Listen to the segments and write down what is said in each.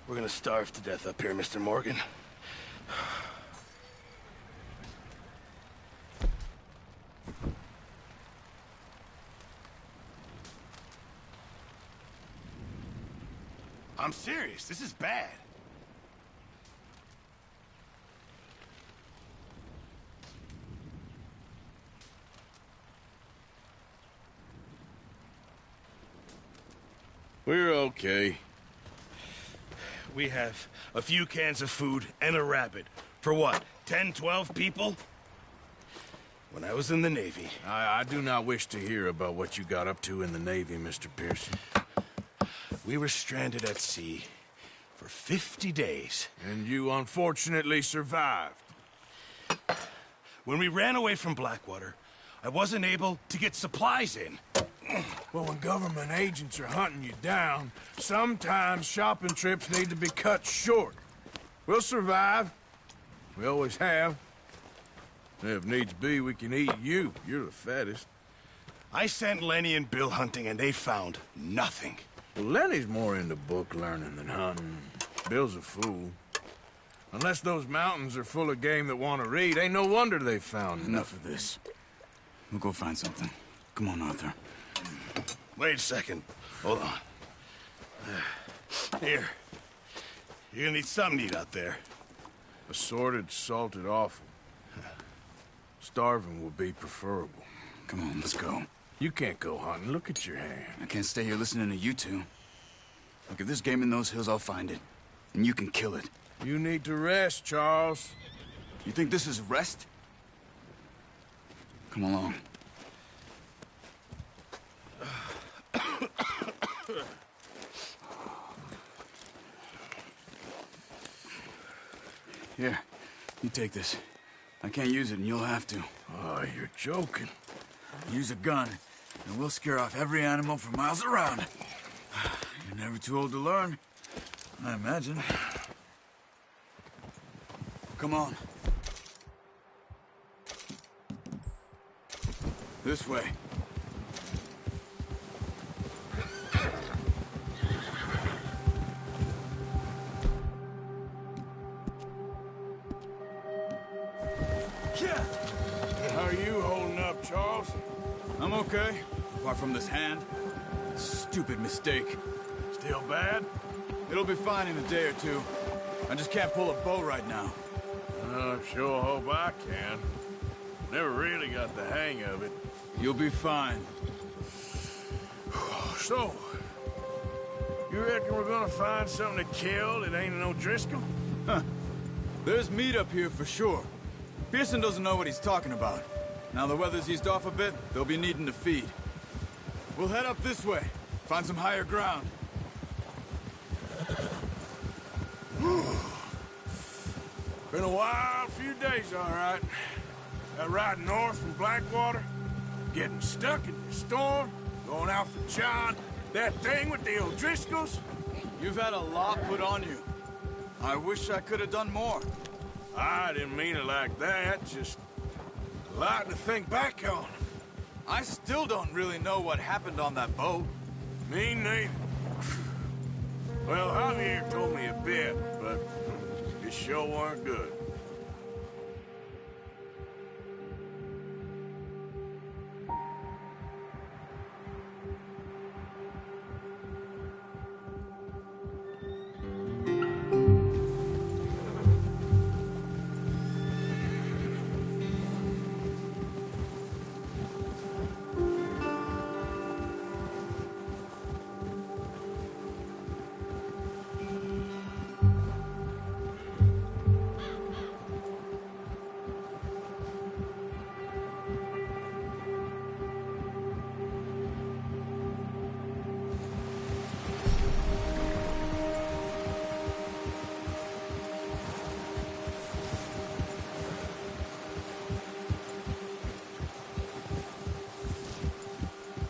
We're gonna starve to death up here, Mr. Morgan. I'm serious. This is bad. We're okay. We have a few cans of food and a rabbit. For what, 10, 12 people? When I was in the Navy... I do not wish to hear about what you got up to in the Navy, Mr. Pearson. We were stranded at sea for 50 days. And you unfortunately survived. When we ran away from Blackwater, I wasn't able to get supplies in. Well, when government agents are hunting you down, sometimes shopping trips need to be cut short. We'll survive. We always have. If needs be, we can eat you. You're the fattest. I sent Lenny and Bill hunting, and they found nothing. Well, Lenny's more into book learning than hunting. Bill's a fool. Unless those mountains are full of game that want to read, ain't no wonder they found Enough of this. We'll go find something. Come on, Arthur. Wait a second. Hold on. Here. You're gonna need something to eat out there. Assorted, salted offal. Starving would be preferable. Come on, let's go. You can't go hunting. Look at your hand. I can't stay here listening to you two. Look, if there's game in those hills, I'll find it. And you can kill it. You need to rest, Charles. You think this is rest? Come along. Here, you take this. I can't use it, and you'll have to. Oh, you're joking. Use a gun, and we'll scare off every animal for miles around. You're never too old to learn, I imagine. Come on. This way. How are you holding up, Charles? I'm okay, apart from this hand. Stupid mistake. Still bad? It'll be fine in a day or two. I just can't pull a bow right now. I sure hope I can. Never really got the hang of it. You'll be fine. So, you reckon we're gonna find something to kill that ain't no Driscoll? Huh. There's meat up here for sure. Pearson doesn't know what he's talking about. Now the weather's eased off a bit, they'll be needing to feed. We'll head up this way, find some higher ground. Been a wild few days, all right. That ride north from Blackwater, getting stuck in the storm, going out for John, that thing with the O'Driscolls. You've had a lot put on you. I wish I could have done more. I didn't mean it like that, just a lot to think back on. I still don't really know what happened on that boat. Me neither. Well, Javier told me a bit, but it sure weren't good.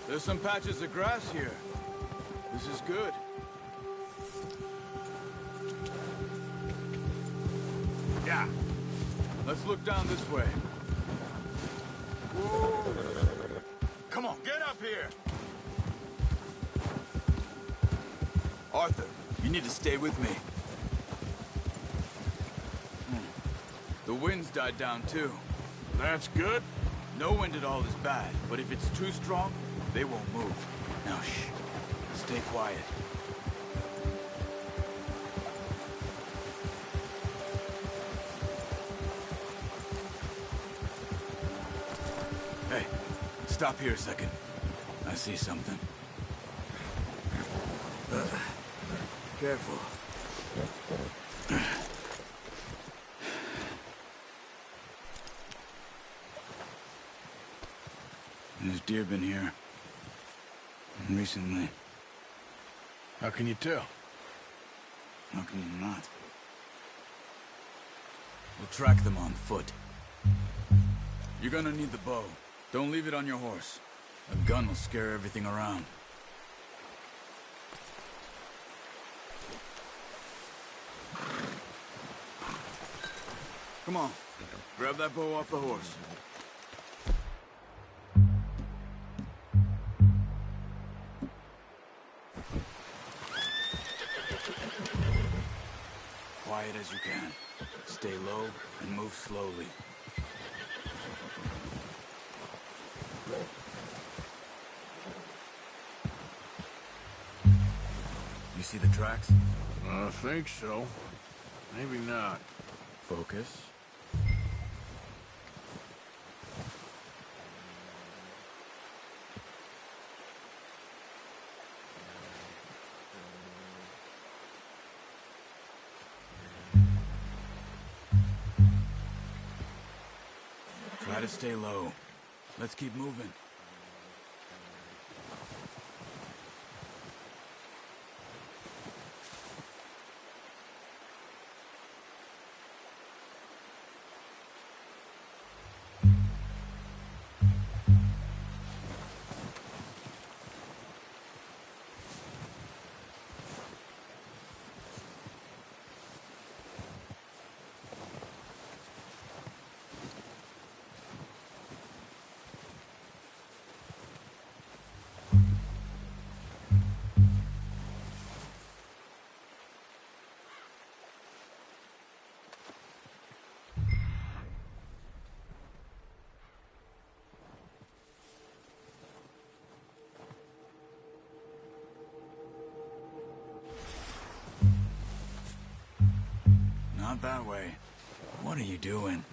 There's some patches of grass here. This is good. Yeah. Let's look down this way. Come on, get up here! Arthur, you need to stay with me. wind's died down too. That's good. No wind at all is bad, but if it's too strong, they won't move. Now shh. Stay quiet. Hey, stop here a second. I see something. Careful. There's deer been here. Recently. How can you tell? How can you not? We'll track them on foot. You're gonna need the bow. Don't leave it on your horse. A gun will scare everything around. Come on. Grab that bow off the horse. Quiet as you can. Stay low and move slowly. You see the tracks? I think so. Maybe not. Focus. Try to stay low. Let's keep moving. Not that way. What are you doing?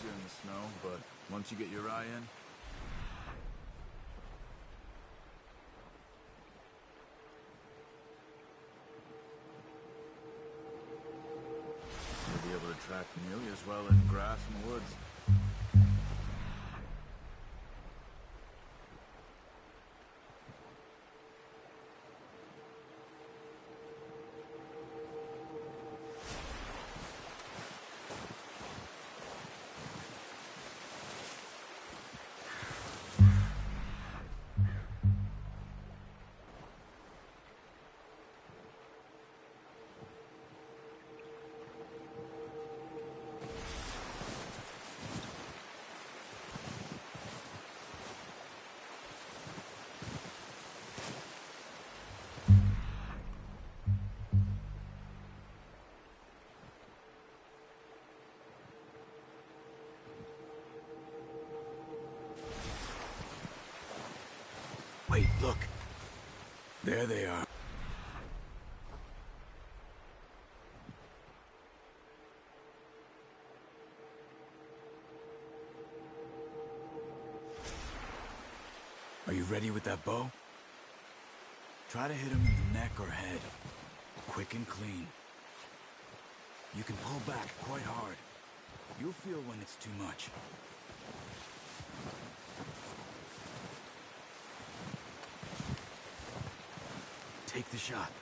In the snow, but once you get your eye in, you'll be able to track nearly as well in grass and woods. Wait, look. There they are. Are you ready with that bow? Try to hit him in the neck or head. Quick and clean. You can pull back quite hard. You'll feel when it's too much. Take the shot.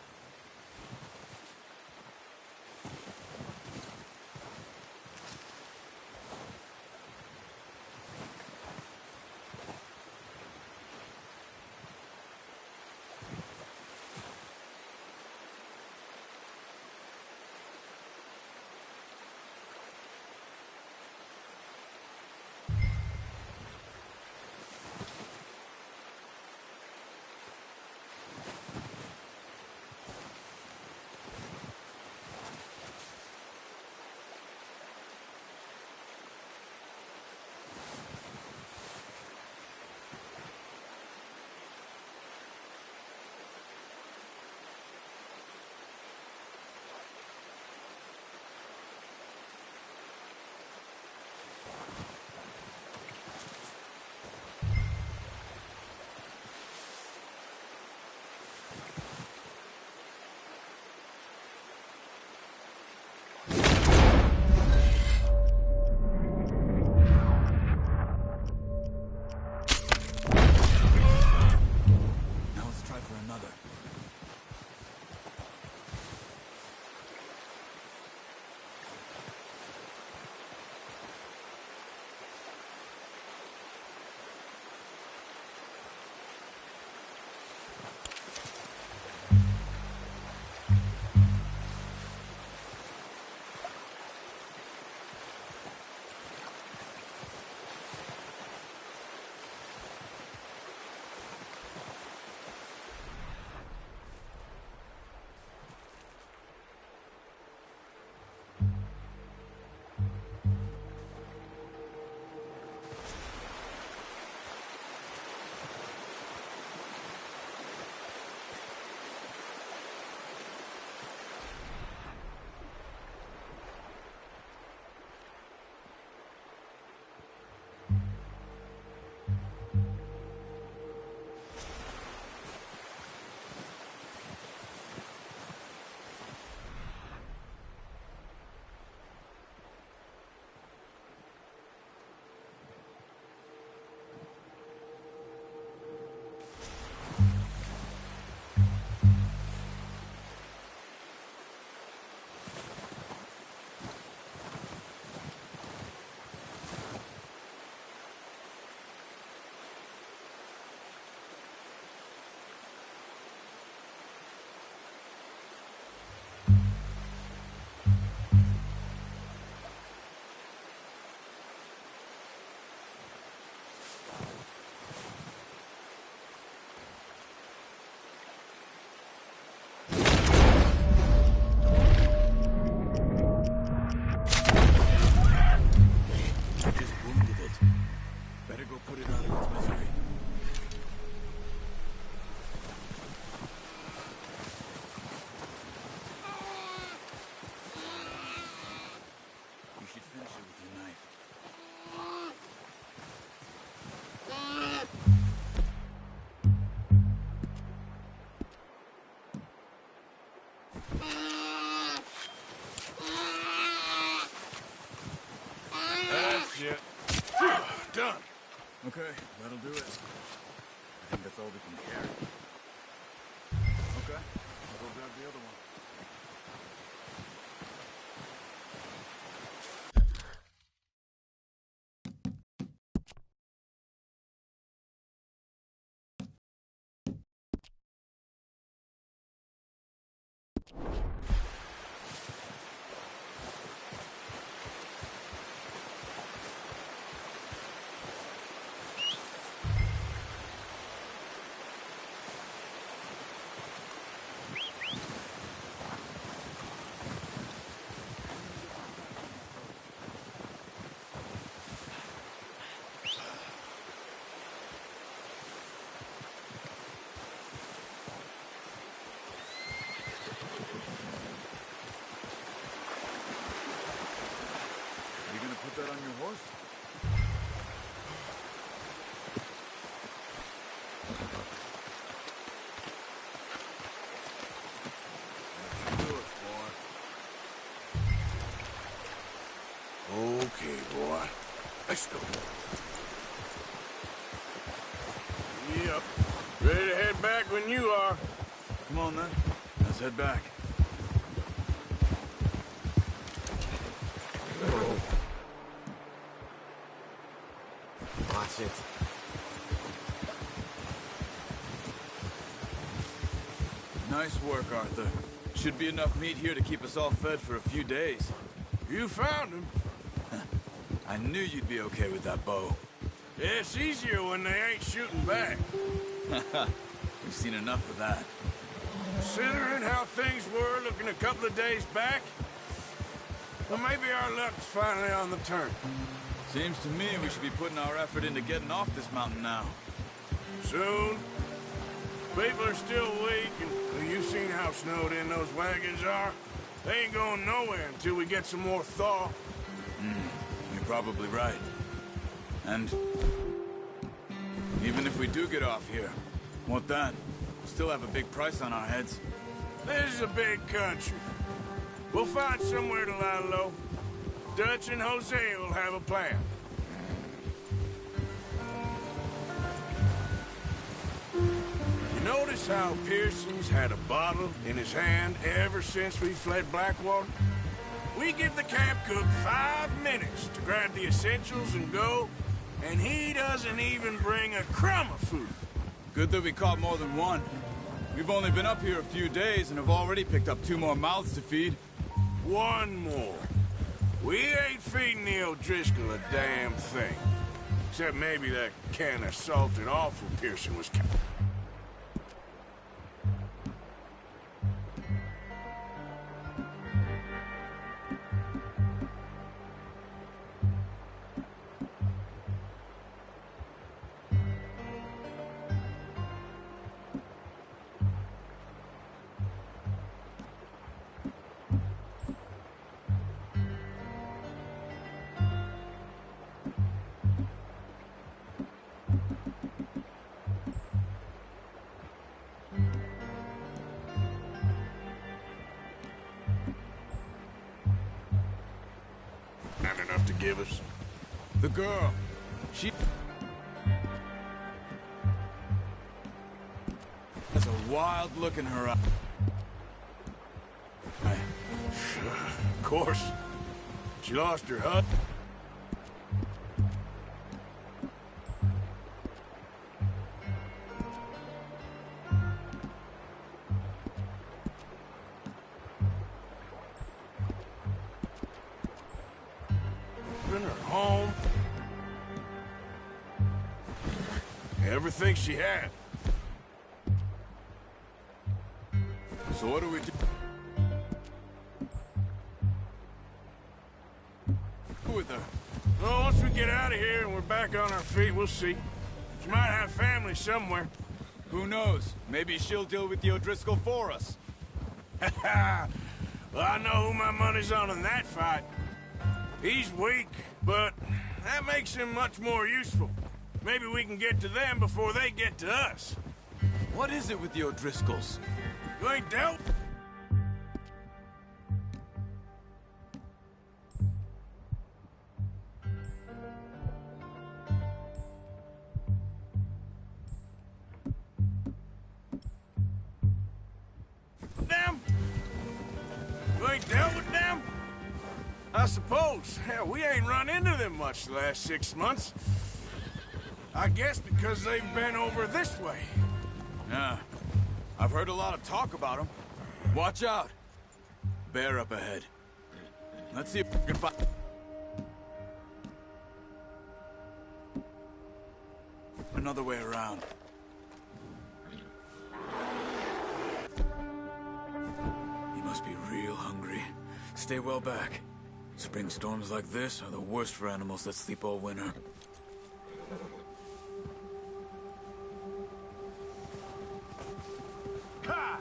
That's it. Done. Okay, that'll do it. I think that's all we can carry. Okay, I'll go grab the other one. Let's go. Yep. Ready to head back when you are. Come on, then. Let's head back. Watch it. Nice work, Arthur. Should be enough meat here to keep us all fed for a few days. You found him. I knew you'd be okay with that bow. Yeah, it's easier when they ain't shooting back. We've seen enough of that. Considering how things were looking a couple of days back, well, maybe our luck's finally on the turn. Seems to me we should be putting our effort into getting off this mountain now. Soon. People are still weak, and well, you've seen how snowed in those wagons are. They ain't going nowhere until we get some more thaw. You're probably right. And even if we do get off here, what then? We'll still have a big price on our heads. This is a big country. We'll find somewhere to lie low. Dutch and Jose will have a plan. You notice how Pearson's had a bottle in his hand ever since we fled Blackwater? We give the camp cook 5 minutes to grab the essentials and go, and he doesn't even bring a crumb of food. Good that we caught more than one. We've only been up here a few days and have already picked up 2 more mouths to feed. One more. We ain't feeding the O'Driscoll a damn thing. Except maybe that can of salted offal Pearson was not enough to give us. The girl, she has a wild look in her eye. Of course. She lost her hut. Her home. Everything she had. So what do we do with her? Well, once we get out of here and we're back on our feet, we'll see. She might have family somewhere. Who knows? Maybe she'll deal with the O'Driscoll for us. Well, I know who my money's on in that fight. He's weak, but that makes him much more useful. Maybe we can get to them before they get to us. What is it with the O'Driscolls? You ain't dealt? Them? You ain't dealt with them? I suppose. Hell, we ain't run into them much the last 6 months. I guess because they've been over this way. Yeah. I've heard a lot of talk about them. Watch out. Bear up ahead. Let's see if we can find another way around. He must be real hungry. Stay well back. Spring storms like this are the worst for animals that sleep all winter. Ha!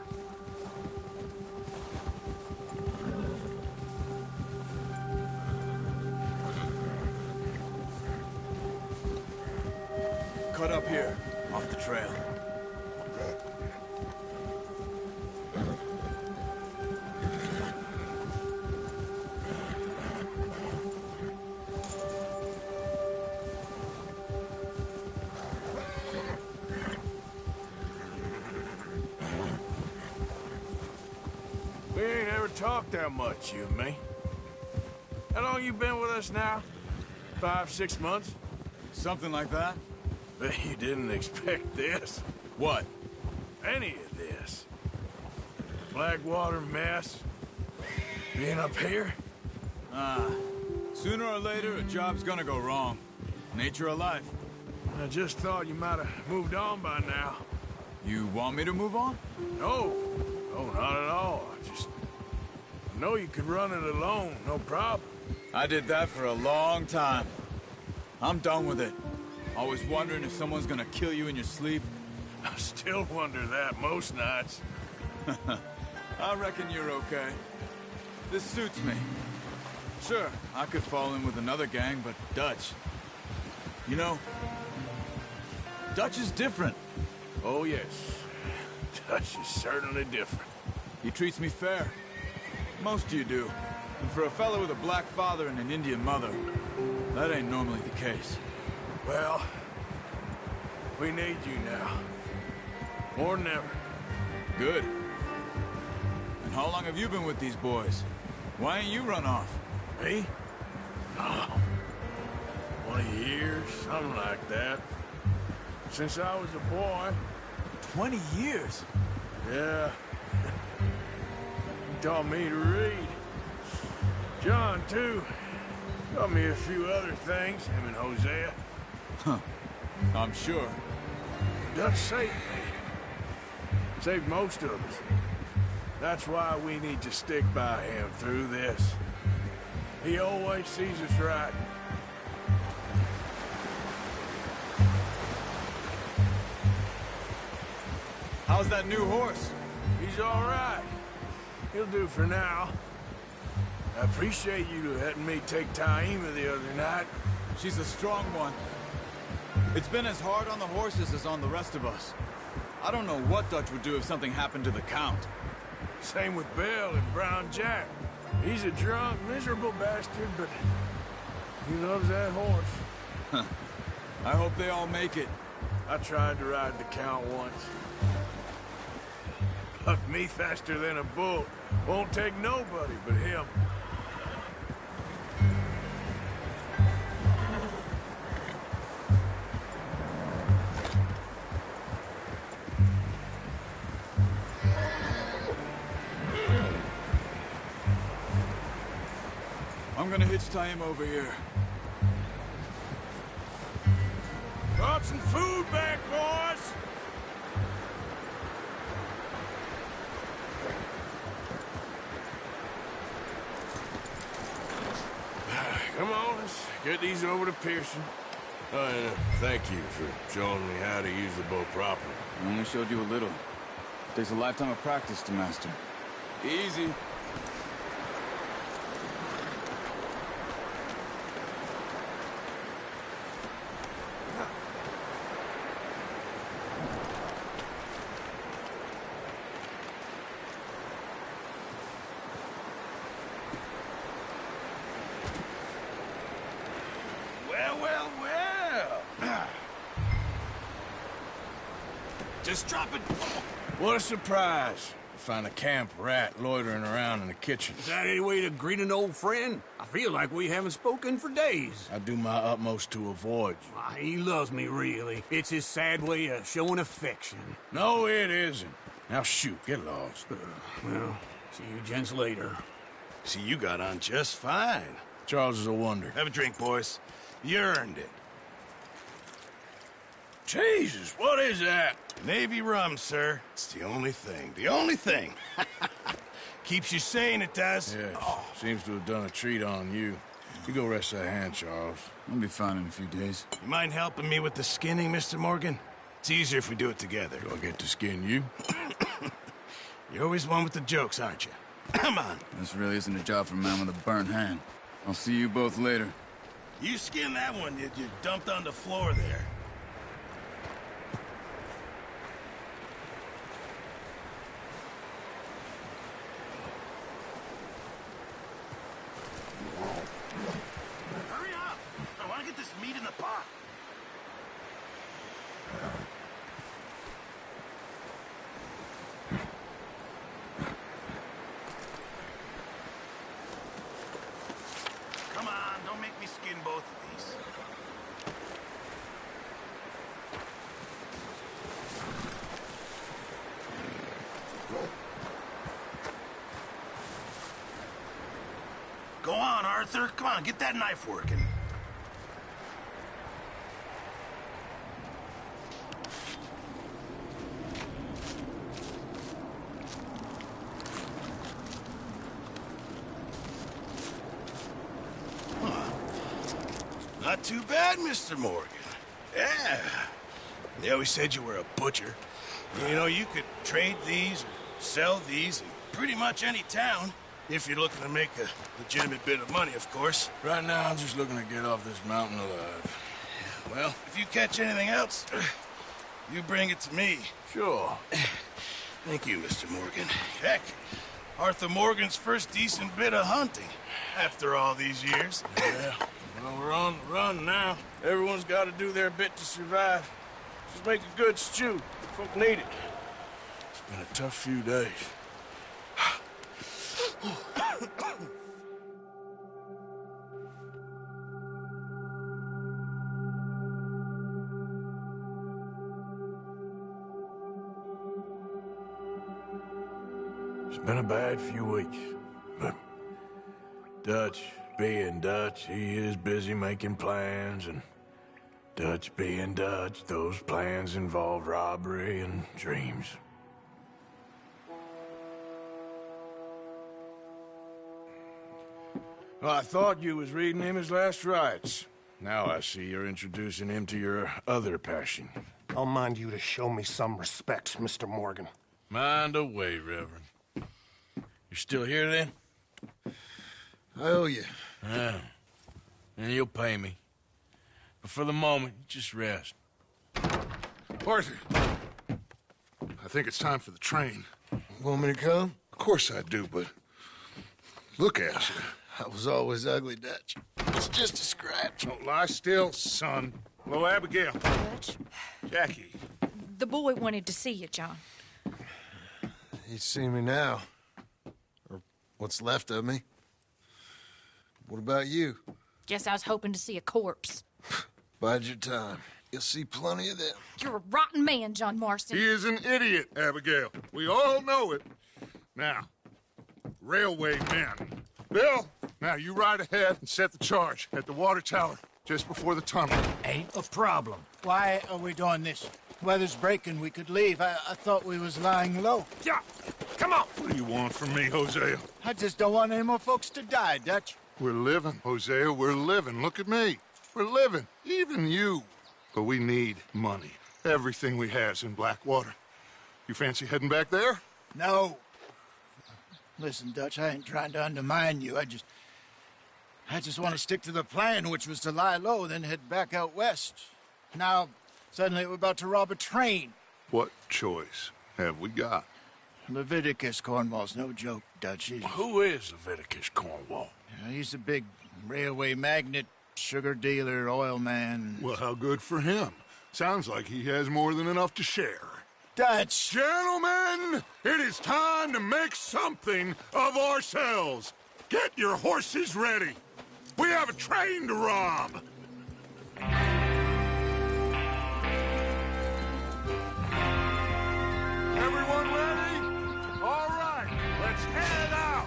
Cut up here, off the trail. talk that much, you and me. How long you been with us now? 5, 6 months? Something like that? Bet you didn't expect this. What? Any of this. Blackwater mess. Being up here? Sooner or later, a job's gonna go wrong. Nature of life. I just thought you might have moved on by now. You want me to move on? No. No, not at all. I know you could run it alone, no problem. I did that for a long time. I'm done with it. Always wondering if someone's gonna kill you in your sleep. I still wonder that most nights. I reckon you're okay. This suits me. Sure, I could fall in with another gang, but Dutch... You know, Dutch is different. Oh, yes. Dutch is certainly different. He treats me fair. Most of you do. And for a fellow with a black father and an Indian mother, that ain't normally the case. Well, we need you now. More than ever. Good. And how long have you been with these boys? Why ain't you run off? Me? Oh, 20 years, something like that. Since I was a boy. 20 years? Yeah. He taught me to read. John, too. Taught me a few other things, him and Hosea. Huh. I'm sure. Dutch saved me. Saved most of us. That's why we need to stick by him through this. He always sees us right. How's that new horse? He's all right. He'll do for now. I appreciate you letting me take Taima the other night. She's a strong one. It's been as hard on the horses as on the rest of us. I don't know what Dutch would do if something happened to the Count. Same with Bill and Brown Jack. He's a drunk, miserable bastard, but he loves that horse. I hope they all make it. I tried to ride the Count once. Bucked me faster than a bull. Won't take nobody but him. I'm gonna hitch Taima over here. Brought some food back, boys! Come on, let's get these over to Pearson. Oh, and thank you for showing me how to use the boat properly. I only showed you a little. Takes a lifetime of practice to master. Easy. Well. Just drop it. What a surprise. Find a camp rat loitering around in the kitchen. Is that any way to greet an old friend? I feel like we haven't spoken for days. I do my utmost to avoid you. Why, he loves me, really. It's his sad way of showing affection. No, it isn't. Now shoot, get lost. Well, see you gents later. See, you got on just fine. Charles is a wonder. Have a drink, boys. You earned it. Jesus, what is that? Navy rum, sir. It's the only thing. The only thing. Keeps you sane, it does. Yes, seems to have done a treat on you. You go rest that hand, Charles. I'll be fine in a few days. You mind helping me with the skinning, Mr. Morgan? It's easier if we do it together. Do I get to skin you? You're always one with the jokes, aren't you? Come on. This really isn't a job for a man with a burnt hand. I'll see you both later. You skin that one you dumped on the floor there. Hurry up! I want to get this meat in the pot. Arthur. Come on, get that knife working. Not too bad, Mr. Morgan. Yeah. They always said you were a butcher. You know, you could trade these or sell these in pretty much any town, if you're looking to make a legitimate bit of money, of course. Right now, I'm just looking to get off this mountain alive. Well, if you catch anything else, you bring it to me. Sure. Thank you, Mr. Morgan. Heck, Arthur Morgan's first decent bit of hunting after all these years. Yeah. Well, we're on the run now. Everyone's got to do their bit to survive. Just make a good stew. Folk need it. It's been a tough few days. It's been a bad few weeks, but Dutch being Dutch, he is busy making plans, and Dutch being Dutch, those plans involve robbery and dreams. Well, I thought you was reading him his last rites. Now I see you're introducing him to your other passion. I'll mind you to show me some respect, Mr. Morgan. Mind away, Reverend. You still here, then? I owe you. Yeah. And you'll pay me. But for the moment, just rest. Arthur, I think it's time for the train. Want me to come? Of course I do, but look at you. I was always ugly, Dutch. It's just a scratch. Don't lie still, son. Hello, Abigail. Dutch, Jackie. the boy wanted to see you, John. He's seen me now. Or what's left of me. What about you? Guess I was hoping to see a corpse. Bide your time. You'll see plenty of them. You're a rotten man, John Marston. He is an idiot, Abigail. We all know it. Now, railway men. Bill, now you ride ahead and set the charge at the water tower just before the tunnel. Ain't a problem. Why are we doing this? Weather's breaking. We could leave. I thought we was lying low. Yeah, come on. What do you want from me, Hosea? I just don't want any more folks to die, Dutch. We're living, Hosea. We're living. Look at me. We're living. Even you. But we need money. Everything we has in Blackwater. You fancy heading back there? No. Listen, Dutch, I ain't trying to undermine you. I just want to stick to the plan, which was to lie low, then head back out west. Now, suddenly we're about to rob a train. What choice have we got? Leviticus Cornwall's no joke, Dutch. Who is Leviticus Cornwall? He's a big railway magnate, sugar dealer, oil man. Well, how good for him. Sounds like he has more than enough to share. Dutch! Gentlemen, it is time to make something of ourselves. Get your horses ready. We have a train to rob. Everyone ready? All right, let's head out.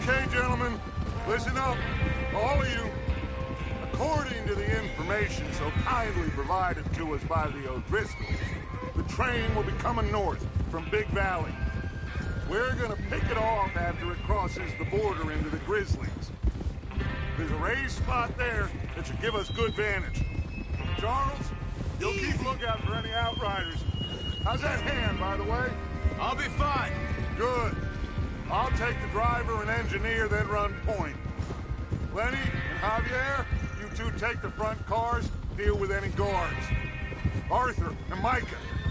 Okay, gentlemen, listen up, all of you. According to the information so kindly provided to us by the O'Driscolls, the train will be coming north from Big Valley. We're gonna pick it off after it crosses the border into the Grizzlies. There's a raised spot there that should give us good vantage. Charles, you'll keep lookout for any outriders. How's that hand, by the way? I'll be fine. Good. I'll take the driver and engineer, then run point. Lenny and Javier, you two take the front cars, deal with any guards. Arthur and Micah,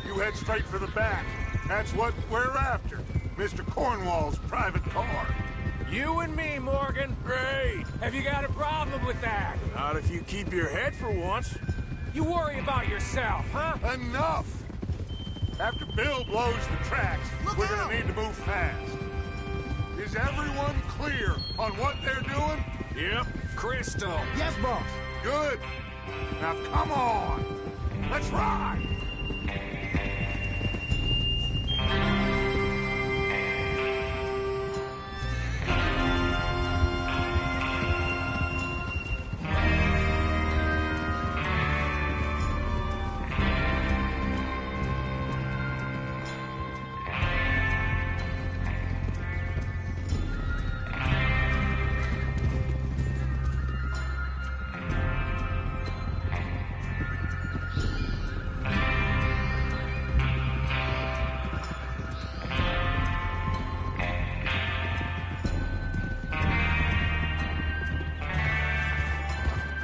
you head straight for the back. That's what we're after. Mr. Cornwall's private car. You and me, Morgan. Great. Have you got a problem with that? Not if you keep your head for once. You worry about yourself, huh? Enough! After Bill blows the tracks, we're gonna need to move fast. Is everyone clear on what they're doing? Yep, crystal. Yes, boss. Good. Now come on. Let's ride.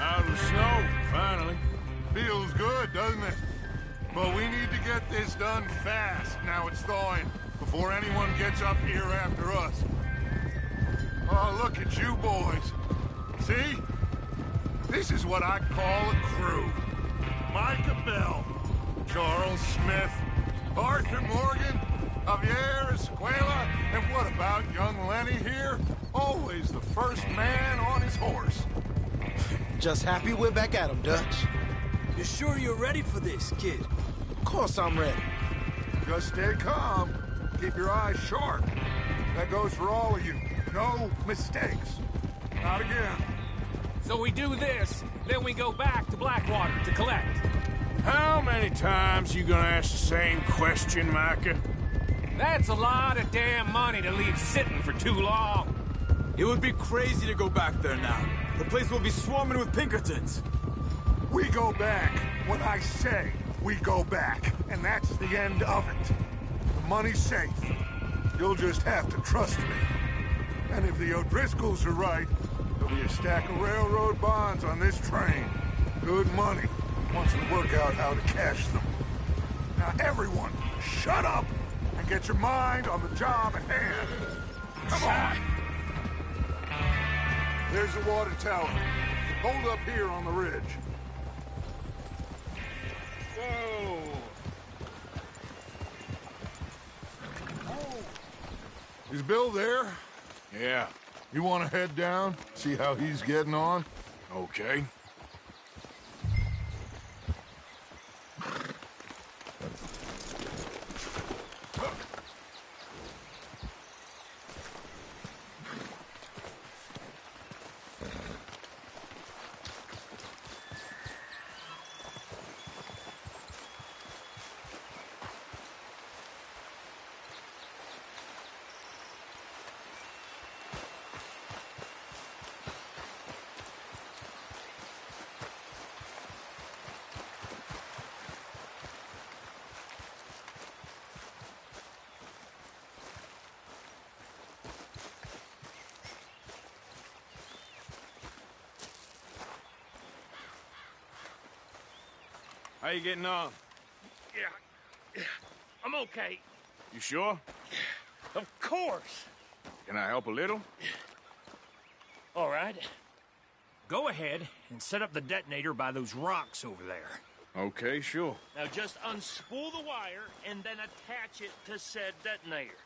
Out of the snow, finally. Feels good, doesn't it? But we need to get this done fast, now it's thawing, before anyone gets up here after us. Oh, look at you boys. See? This is what I call a crew. Micah Bell, Charles Smith, Arthur Morgan, Javier Escuela, and what about young Lenny here? Always the first man on his horse. Just happy we're back at 'em, Dutch. You sure you're ready for this, kid? Of course I'm ready. Just stay calm. Keep your eyes sharp. That goes for all of you. No mistakes. Not again. So we do this, then we go back to Blackwater to collect. How many times you gonna ask the same question, Micah? That's a lot of damn money to leave sitting for too long. It would be crazy to go back there now. The place will be swarming with Pinkertons. We go back when I say we go back, and that's the end of it. The money's safe. You'll just have to trust me. And if the O'Driscolls are right, there'll be a stack of railroad bonds on this train. Good money, once we work out how to cash them. Now everyone, shut up and get your mind on the job at hand. Come on. There's the water tower. Hold up here on the ridge. Whoa. Is Bill there? Yeah, You want to head down, see how he's getting on? okay. How you getting on? Yeah, I'm okay. You sure? Of course. Can I help a little? All right. Go ahead and set up the detonator by those rocks over there. Okay, sure. Now just unspool the wire and then attach it to said detonator.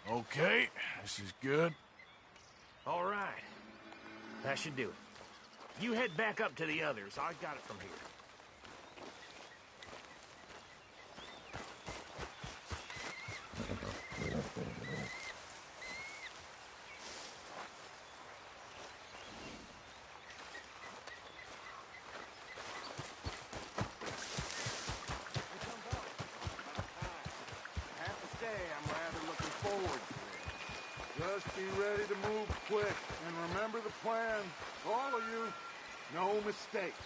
Okay, this is good. All right. That should do it. You head back up to the others. I got it from here. Just be ready to move quick, and remember the plan. All of you, no mistakes.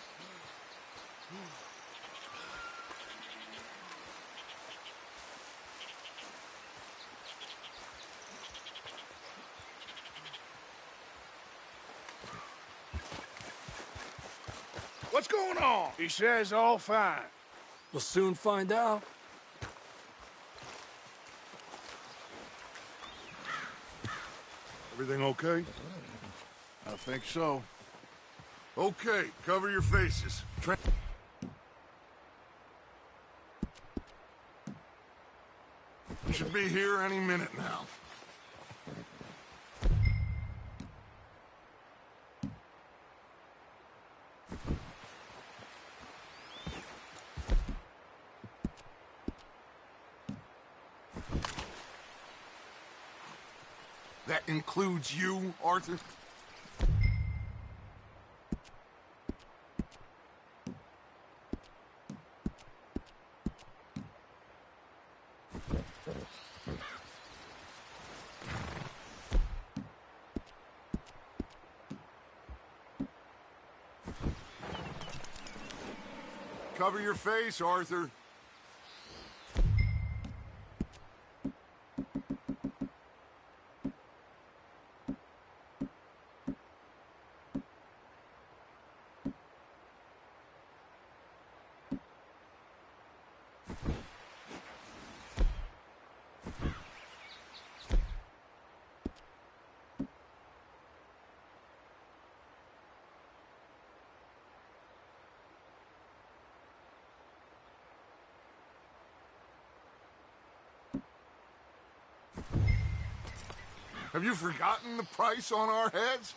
What's going on? He says all fine. We'll soon find out. Everything okay? I think so. Okay, cover your faces. We should be here any minute now. That includes you, Arthur? Cover your face, Arthur. Have you forgotten the price on our heads?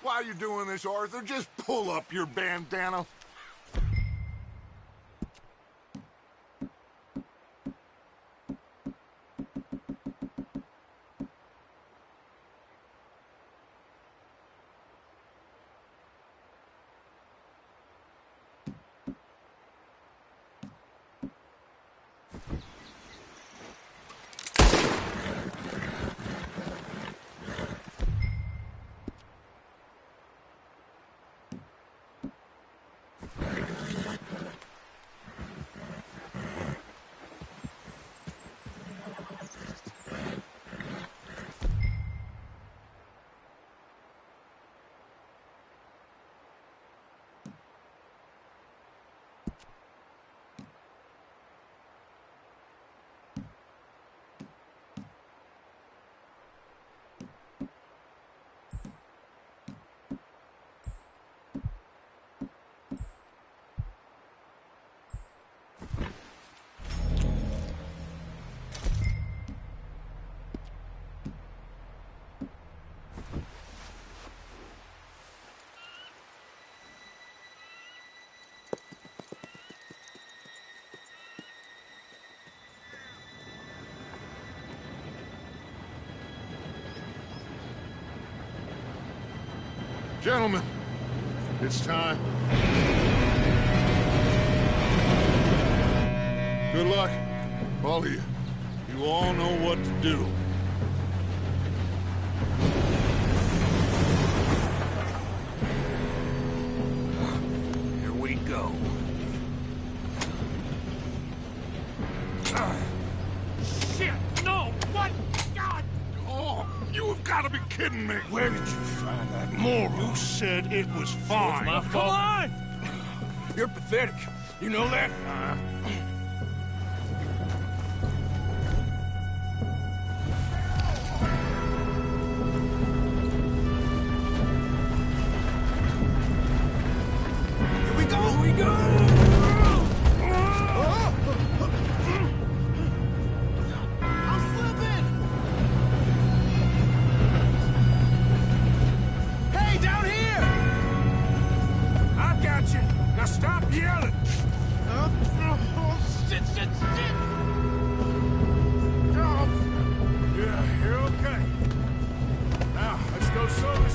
Why are you doing this, Arthur? Just pull up your bandana. Gentlemen, it's time. Good luck, all of you. You all know what to do. Here we go. Shit! No! What? God! Oh, you have got to be kidding me. Where did you find that moron? You said it was fine. It's my fault. Come on! You're pathetic. You know that? Here we go! Here we go! I'm slipping! Hey, down here! I got you. Now stop yelling.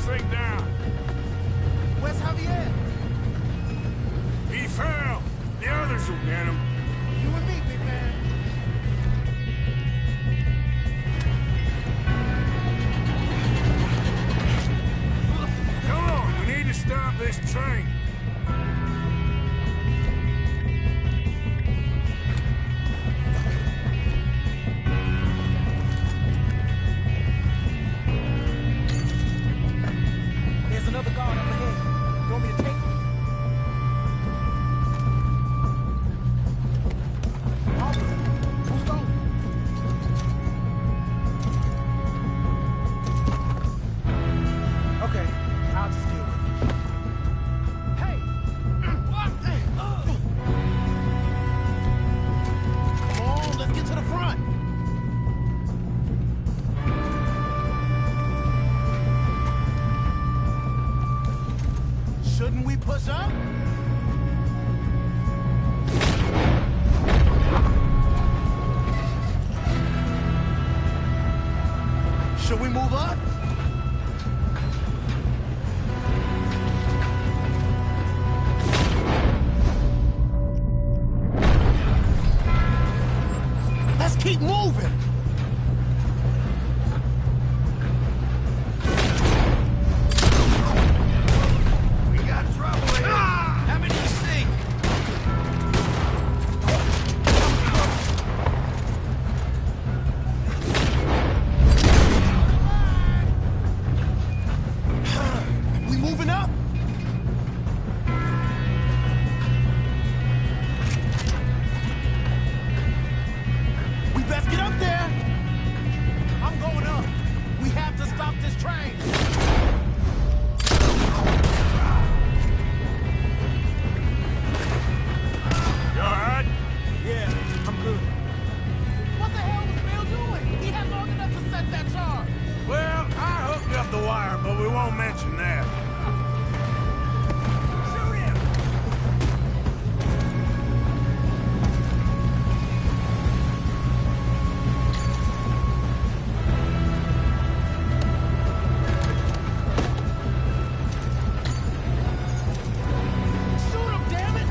thing down. Where's Javier? He fell. The others will get him. You and me, big man. Come on, we need to stop this train. There's another guard up ahead. You want me to take him? Officer, who's going? Okay, I'll just deal with it. Hey! What? Come on, let's get to the front. Shouldn't we push up? Should we move up? Let's keep moving. We got trouble here. How many you see? We moving up? We best get up there. I'm going up. We have to stop this train. You all right? Yeah, I'm good. What the hell was Bill doing? He had long enough to set that charge. Well, I hooked up the wire, but we won't mention that. Shoot him! Shoot him, damn it!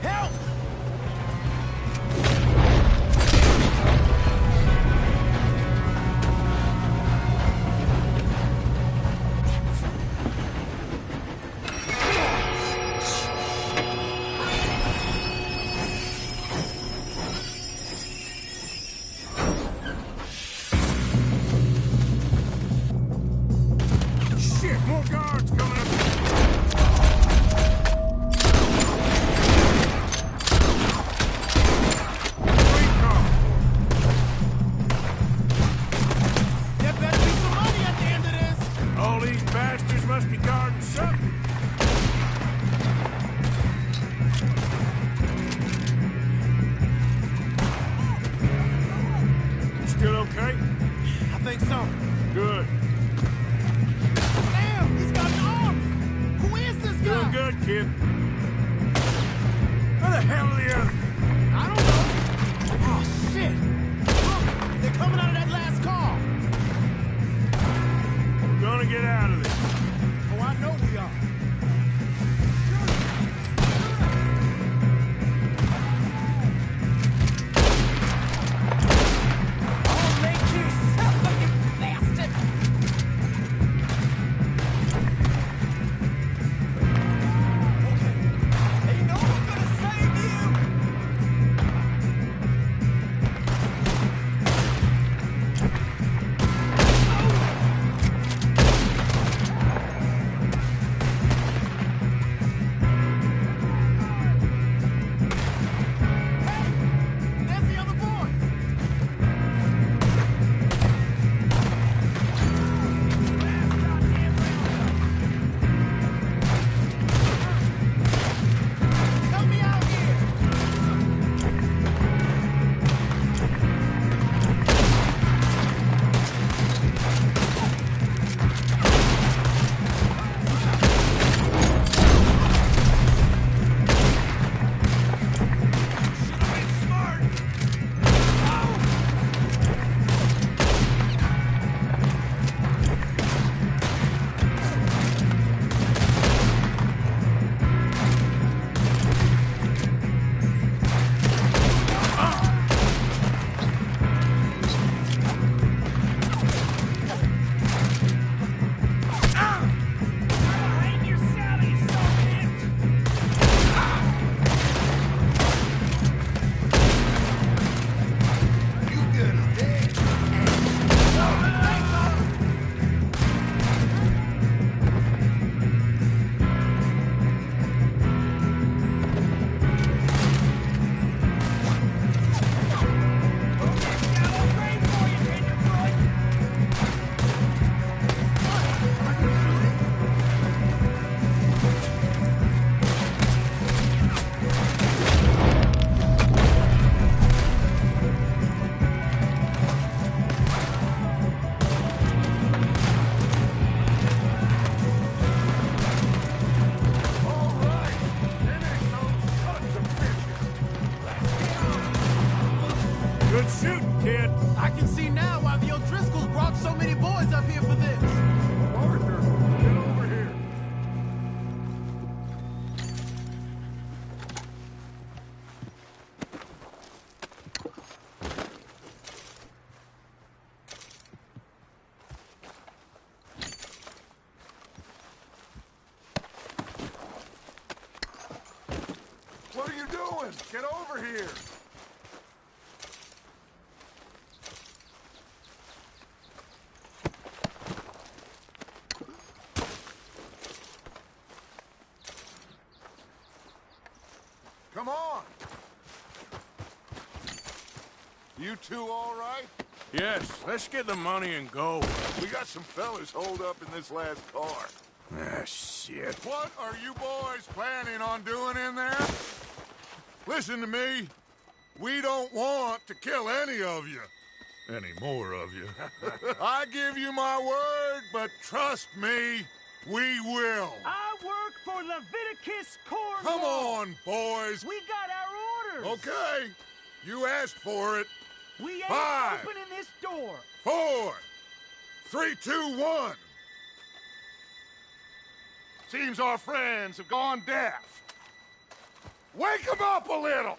Help! Shit, more guards coming up. Recon. There better be some money at the end of this. All these bastards must be guarding something. You still okay? I think so. Good. Damn, he's got an arm. Who is this guy? Doing good, kid. Where the hell are the others? I don't know. Oh, shit. Look, they're coming out of that last car. We're gonna get out of this. Oh, I know we are. Oh, make you suffer, you bastard! Okay. They know I'm gonna save you! Good shooting, kid. I can see now why the O'Driscolls brought so many boys up here for this. Arthur, get over here. What are you doing? Get over here. Come on. You two all right? Yes, let's get the money and go. We got some fellas holed up in this last car. Ah, shit. What are you boys planning on doing in there? Listen to me. We don't want to kill any of you. Any more of you. I give you my word, but trust me, we will. I work for Leviticus Cornwall. Come on, boys. We got our orders. Okay. You asked for it. We ain't 5, opening this door. 4, 3, 2, 1. Seems our friends have gone deaf. Wake them up a little!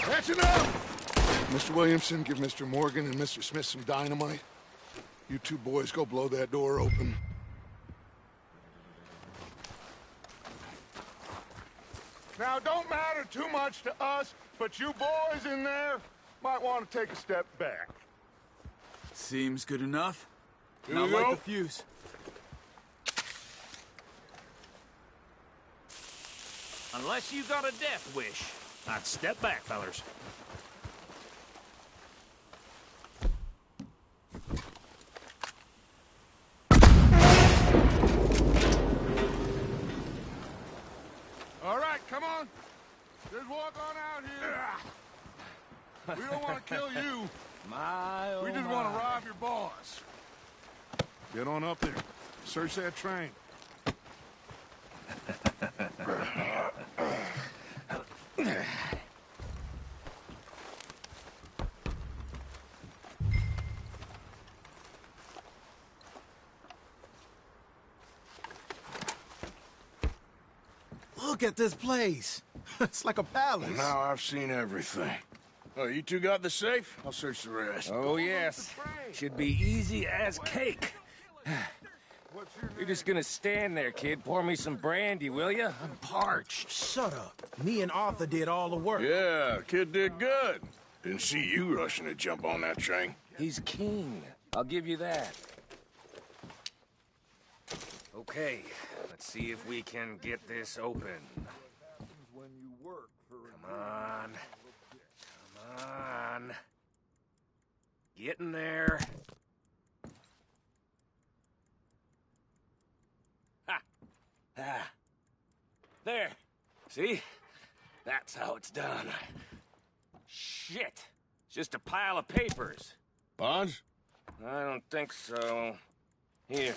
That's enough! Mr. Williamson, give Mr. Morgan and Mr. Smith some dynamite. You two boys go blow that door open. Now, don't matter too much to us, but you boys in there might want to take a step back. Seems good enough. Here Now we light go. the fuse. Unless you got a death wish, I'd step back, fellers. All right, come on. Just walk on out here. We don't want to kill you. We just want to rob your boss. Get on up there. Search that train. Look at this place. It's like a palace. Now I've seen everything. Oh, you two got the safe? I'll search the rest. Oh, yes. Should be easy as cake. You're just gonna stand there, kid. Pour me some brandy, will you? I'm parched. Shut up. Me and Arthur did all the work. Yeah, kid did good. Didn't see you rushing to jump on that train. He's keen. I'll give you that. Okay, let's see if we can get this open. Come on. Come on. Getting there. Ha! Ah. There. See? That's how it's done. Shit. It's just a pile of papers. Bonds? I don't think so. Here.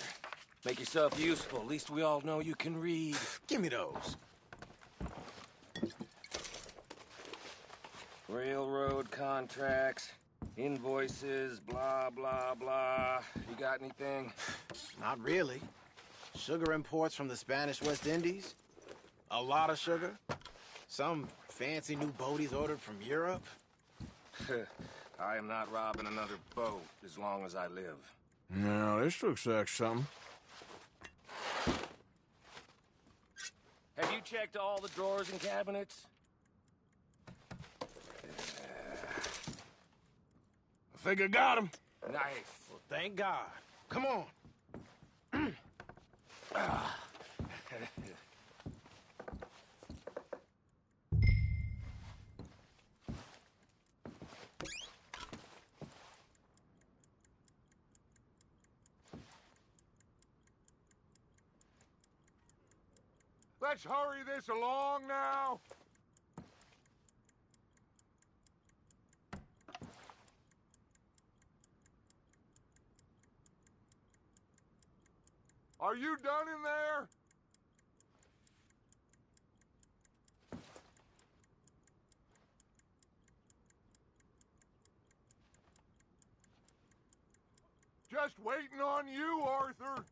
Make yourself useful. At least we all know you can read. Give me those. Railroad contracts, invoices, blah, blah, blah. You got anything? Not really. Sugar imports from the Spanish West Indies. A lot of sugar. Some fancy new boat he's ordered from Europe. I am not robbing another boat as long as I live. No, this looks like something. Have you checked all the drawers and cabinets? I think I got him. Nice. Well, thank God. Come on. Let's hurry this along now. Are you done in there? Just waiting on you, Arthur.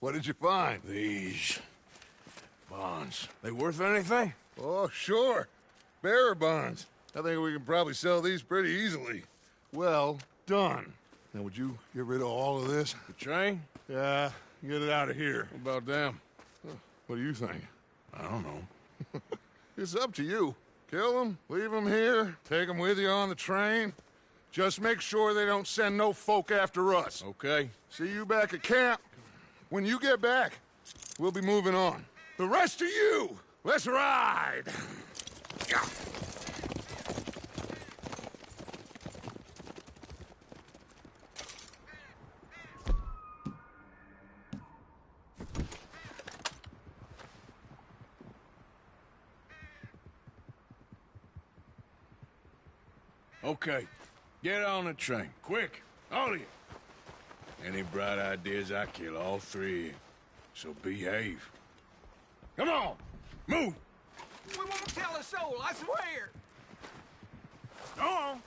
What did you find? These bonds. They worth anything? Oh, sure. Bearer bonds. I think we can probably sell these pretty easily. Well done. Now, would you get rid of all of this? The train? Yeah, get it out of here. What about them? What do you think? I don't know. It's up to you. Kill them, leave them here, take them with you on the train. Just make sure they don't send no folk after us. Okay. See you back at camp. When you get back, we'll be moving on. The rest of you, let's ride! Okay. Get on the train. Quick. All of you. Any bright ideas, I kill all three of you. So behave. Come on! Move! We won't tell a soul, I swear! Go on!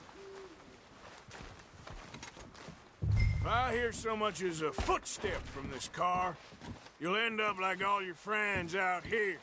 If I hear so much as a footstep from this car, you'll end up like all your friends out here.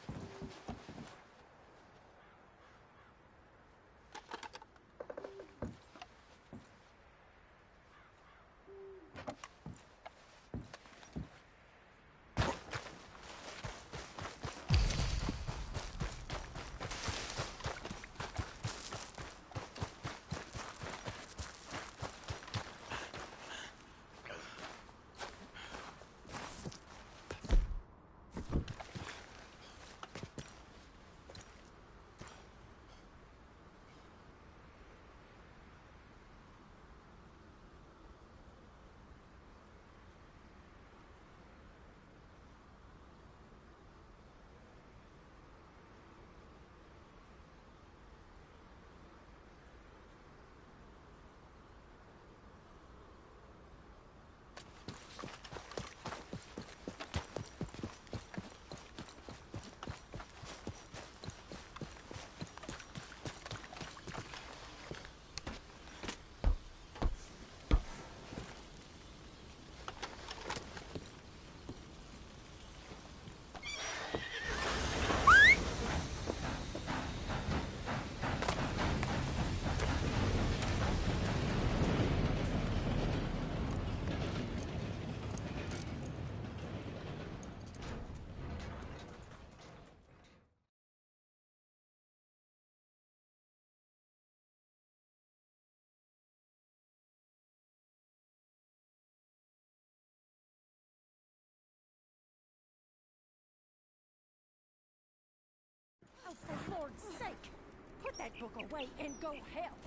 that book away and go help.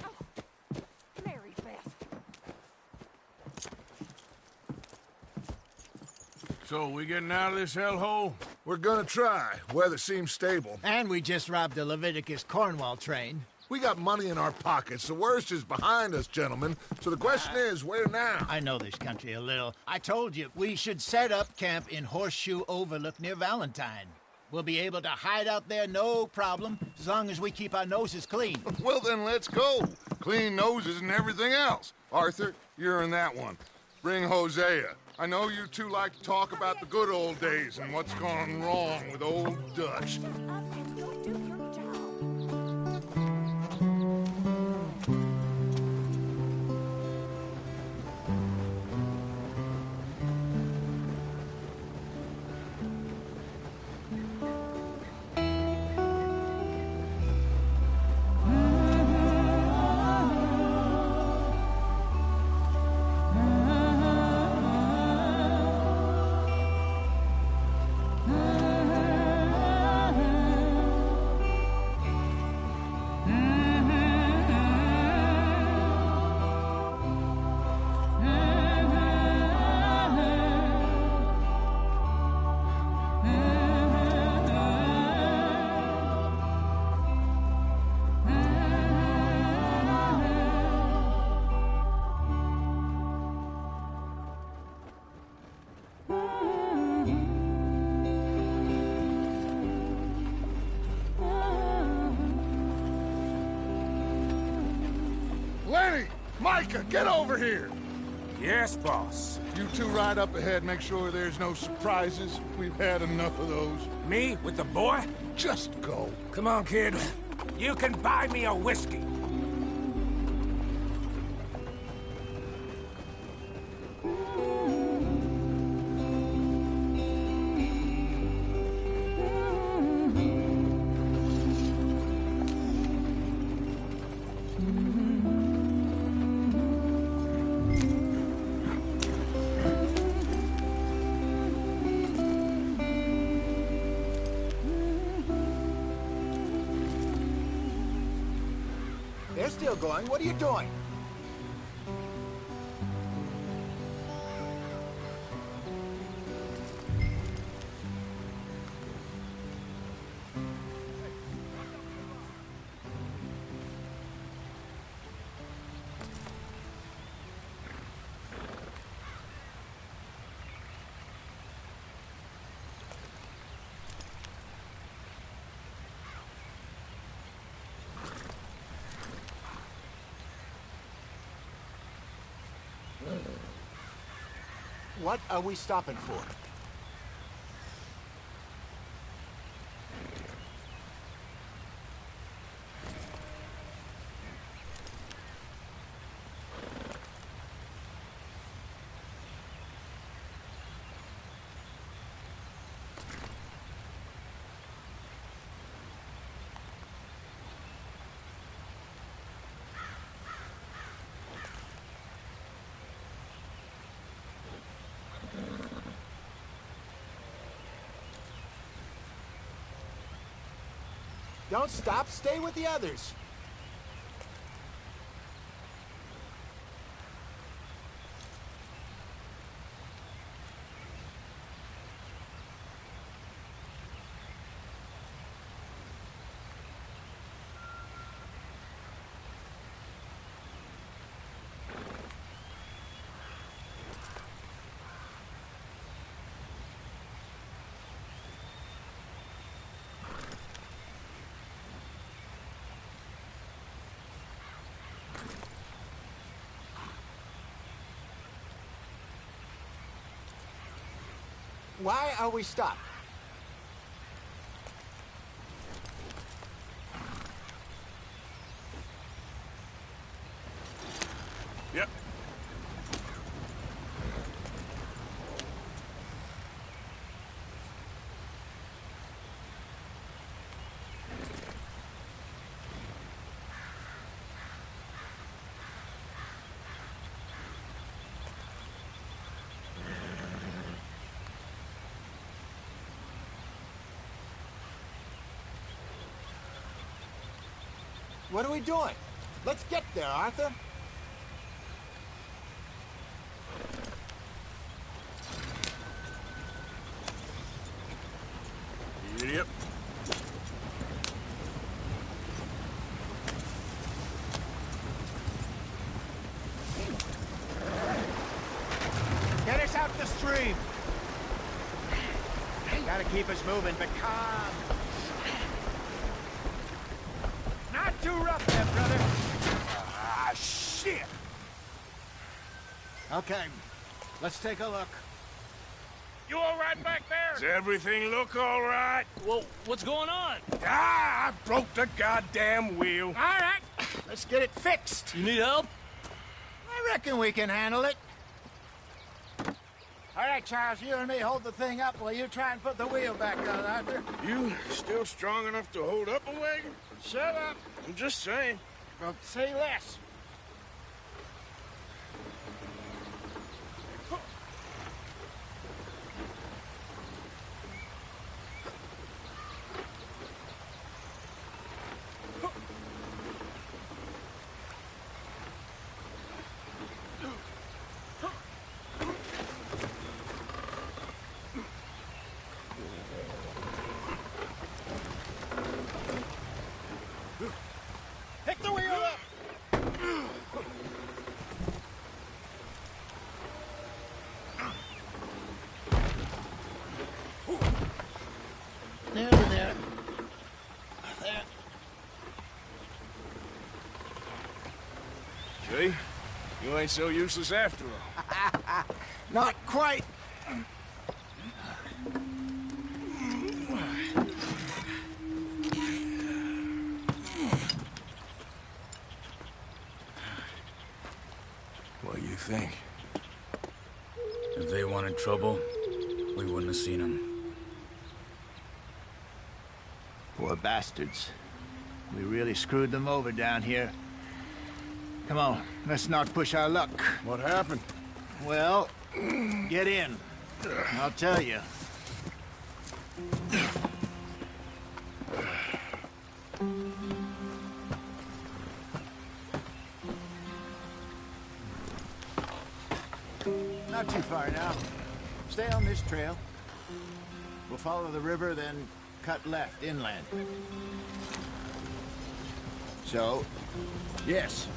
Oh, Mary Beth. So, we getting out of this hellhole? We're gonna try. Weather seems stable. And we just robbed the Leviticus Cornwall train. We got money in our pockets. The worst is behind us, gentlemen. So the question is, where now? I know this country a little. I told you, we should set up camp in Horseshoe Overlook near Valentine. We'll be able to hide out there, no problem, as long as we keep our noses clean. Well, then let's go. Clean noses and everything else. Arthur, you're in that one. Bring Hosea. I know you two like to talk about the good old days and what's gone wrong with old Dutch. Micah, get over here! Yes, boss. You two ride up ahead, make sure there's no surprises. We've had enough of those. Me with the boy? Just go. Come on, kid. You can buy me a whiskey. They're still going. What are you doing? What are we stopping for? Don't stop. Stay with the others. Why are we stopped? Yep. What are we doing? Let's get there, Arthur. Yep. Get us out the stream. Gotta keep us moving, but calm. Not too rough there, brother. Ah, shit! Okay, let's take a look. You all right back there? Does everything look all right? Well, what's going on? Ah, I broke the goddamn wheel. All right, let's get it fixed. You need help? I reckon we can handle it. All right, Charles, you and me hold the thing up while you try and put the wheel back on, Arthur. You still strong enough to hold up a wagon? Shut up. I'm just saying. Well, say less. Pick the wheel up! Nearly there. There. See? You ain't so useless after all. Not quite. What do you think? If they wanted trouble, we wouldn't have seen them. Poor bastards. We really screwed them over down here. Come on, let's not push our luck. What happened? Well, get in. I'll tell you. Not too far now. Stay on this trail. We'll follow the river, then cut left inland. So, yes,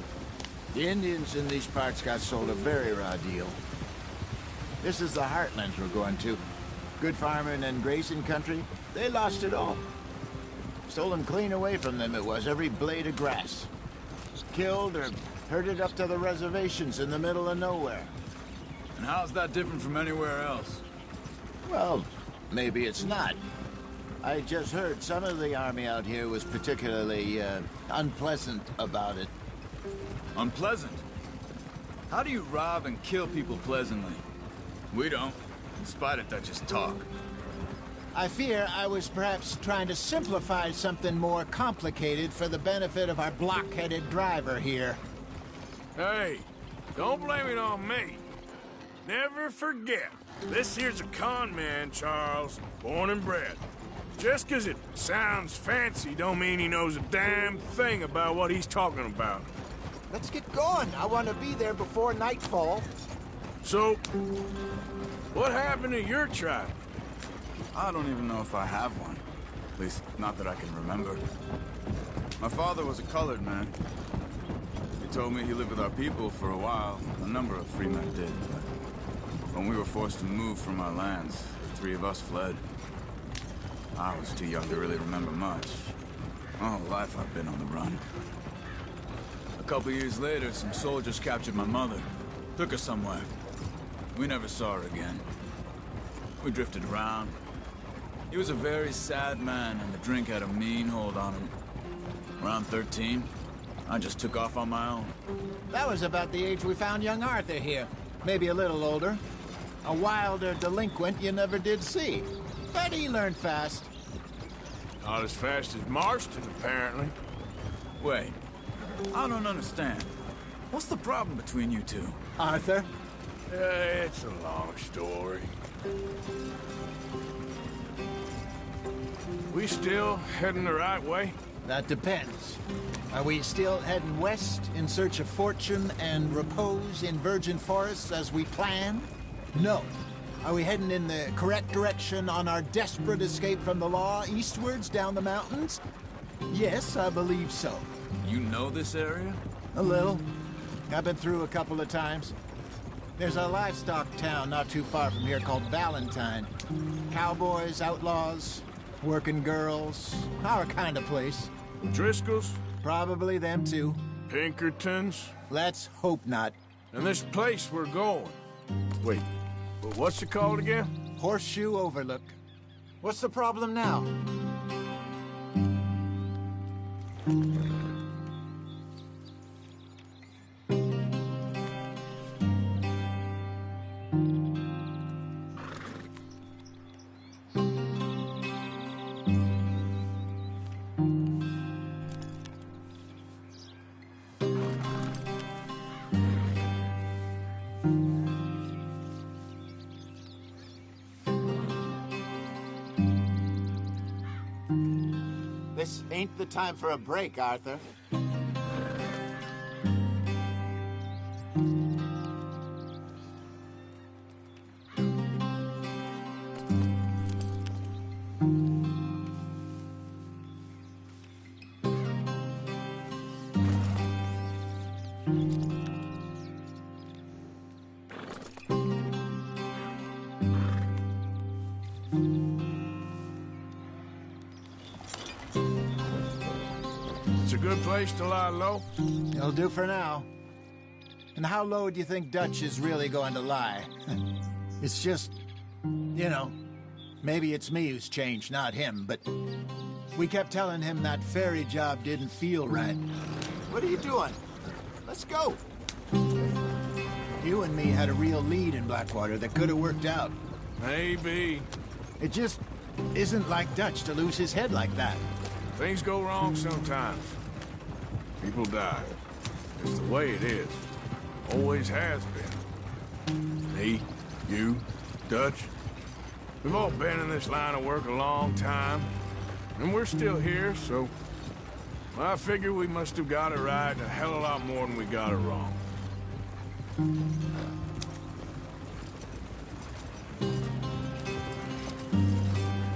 the Indians in these parts got sold a very raw deal. This is the heartlands we're going to. Good farming and grazing country, they lost it all. Stolen clean away from them it was, every blade of grass. Killed or herded up to the reservations in the middle of nowhere. And how's that different from anywhere else? Well, maybe it's not. I just heard some of the army out here was particularly, unpleasant about it. Unpleasant? How do you rob and kill people pleasantly? We don't, in spite of Dutch's talk. I fear I was perhaps trying to simplify something more complicated for the benefit of our block-headed driver here. Hey, don't blame it on me. Never forget, this here's a con man, Charles, born and bred. Just 'cause it sounds fancy don't mean he knows a damn thing about what he's talking about. Let's get going. I want to be there before nightfall. So, what happened to your tribe? I don't even know if I have one. At least, not that I can remember. My father was a colored man. He told me he lived with our people for a while. A number of free men did, but when we were forced to move from our lands, the three of us fled. I was too young to really remember much. My whole life I've been on the run. A couple years later, some soldiers captured my mother. Took her somewhere. We never saw her again. We drifted around. He was a very sad man, and the drink had a mean hold on him. Around 13, I just took off on my own. That was about the age we found young Arthur here. Maybe a little older. A wilder delinquent you never did see. But he learned fast. Not as fast as Marston, apparently. Wait, I don't understand. What's the problem between you two? Arthur? It's a long story. We still heading the right way? That depends. Are we still heading west in search of fortune and repose in virgin forests as we planned? No. Are we heading in the correct direction on our desperate escape from the law eastwards down the mountains? Yes, I believe so. You know this area? A little. I've been through a couple of times. There's a livestock town not too far from here called Valentine. Cowboys, outlaws, working girls, our kind of place. Driscolls? Probably them too. Pinkertons? Let's hope not. And this place we're going. Wait, but what's it called again? Horseshoe Overlook. What's the problem now? This ain't the time for a break, Arthur. It's a good place to lie low. It'll do for now. And how low do you think Dutch is really going to lie? It's just, you know, maybe it's me who's changed, not him, but we kept telling him that ferry job didn't feel right. What are you doing? Let's go. You and me had a real lead in Blackwater that could have worked out. Maybe. It just isn't like Dutch to lose his head like that. Things go wrong sometimes. People die. It's the way it is. Always has been. Me, you, Dutch. We've all been in this line of work a long time. And we're still here, so... I figure we must have got it right a hell of a lot more than we got it wrong.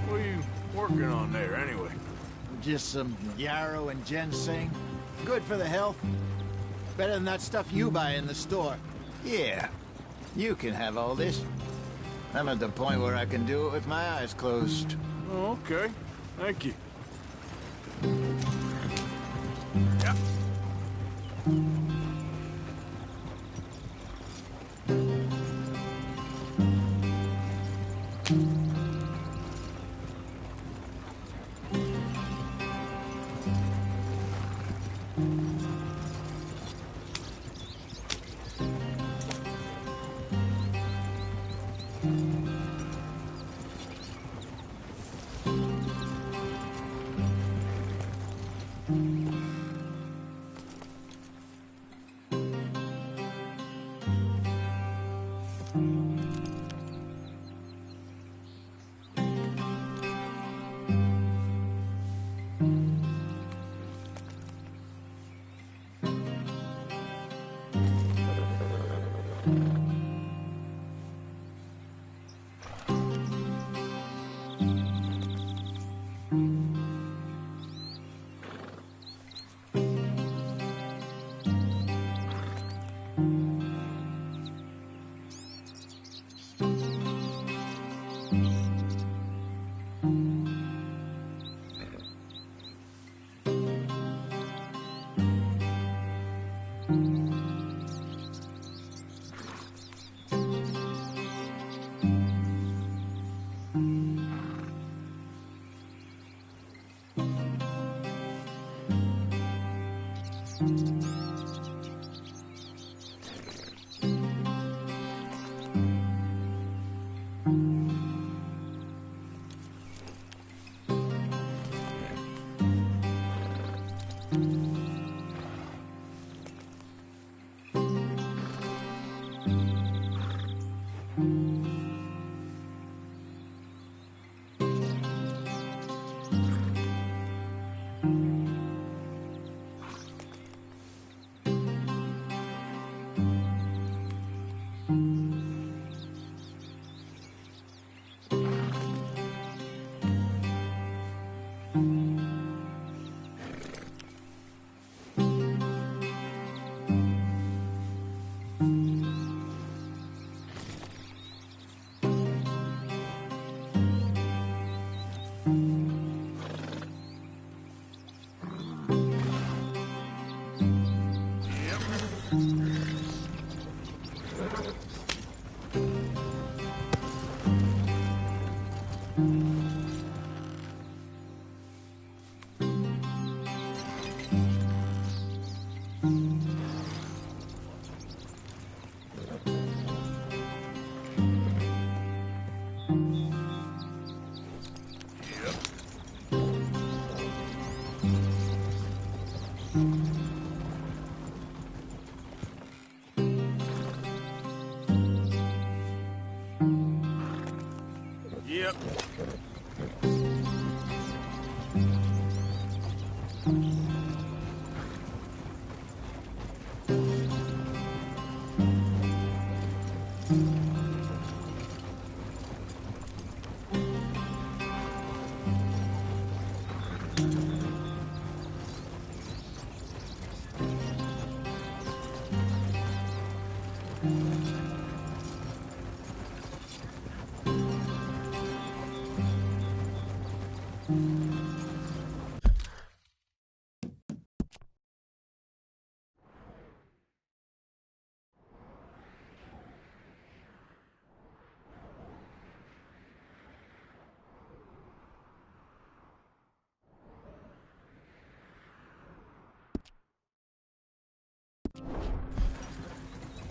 What are you working on there, anyway? Just some yarrow and ginseng. Good for the health. Better than that stuff you buy in the store. Yeah, you can have all this. I'm at the point where I can do it with my eyes closed. Oh, okay. Thank you. Yep.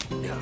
Yeah.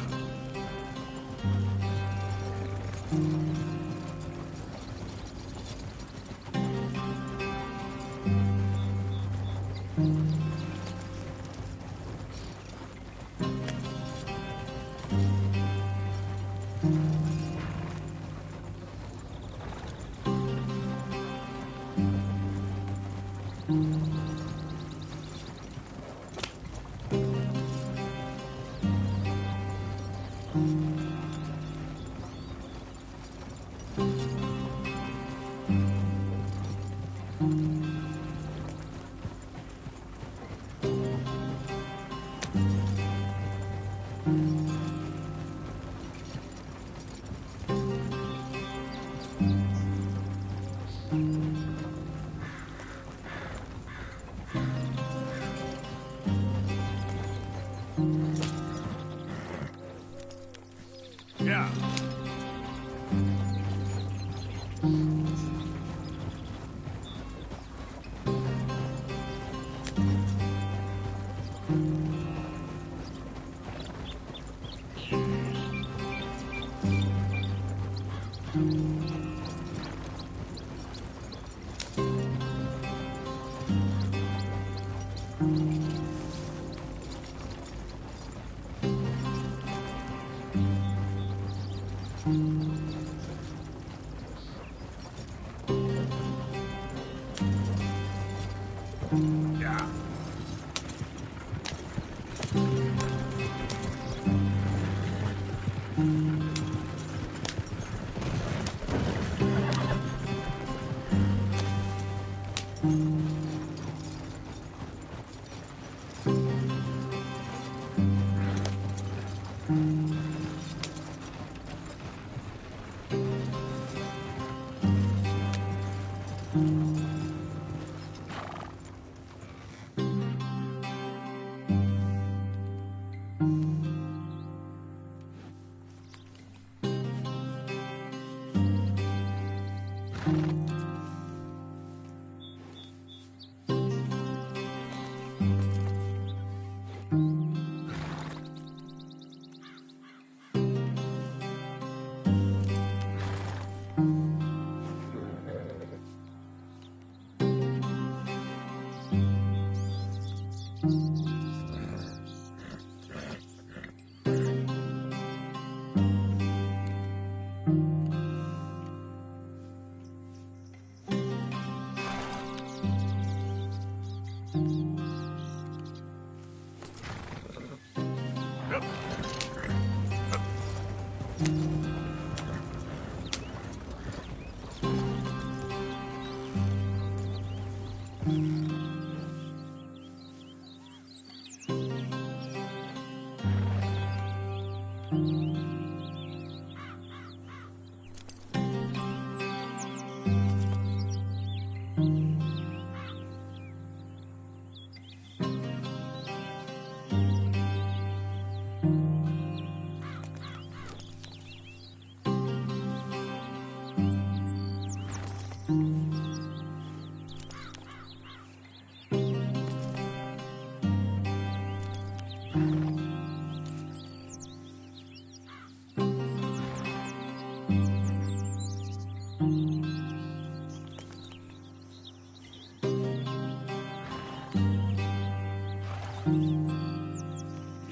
Yeah.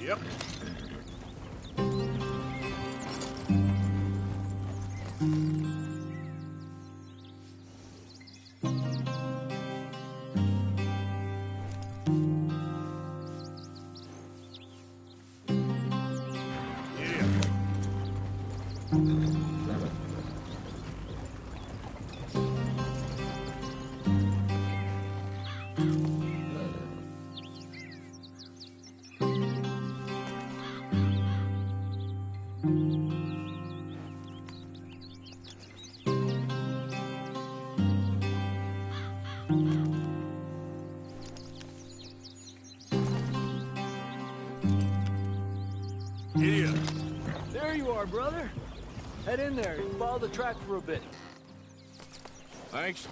Yep. Yeah. There you are, brother. Head in there and follow the track for a bit. Thanks.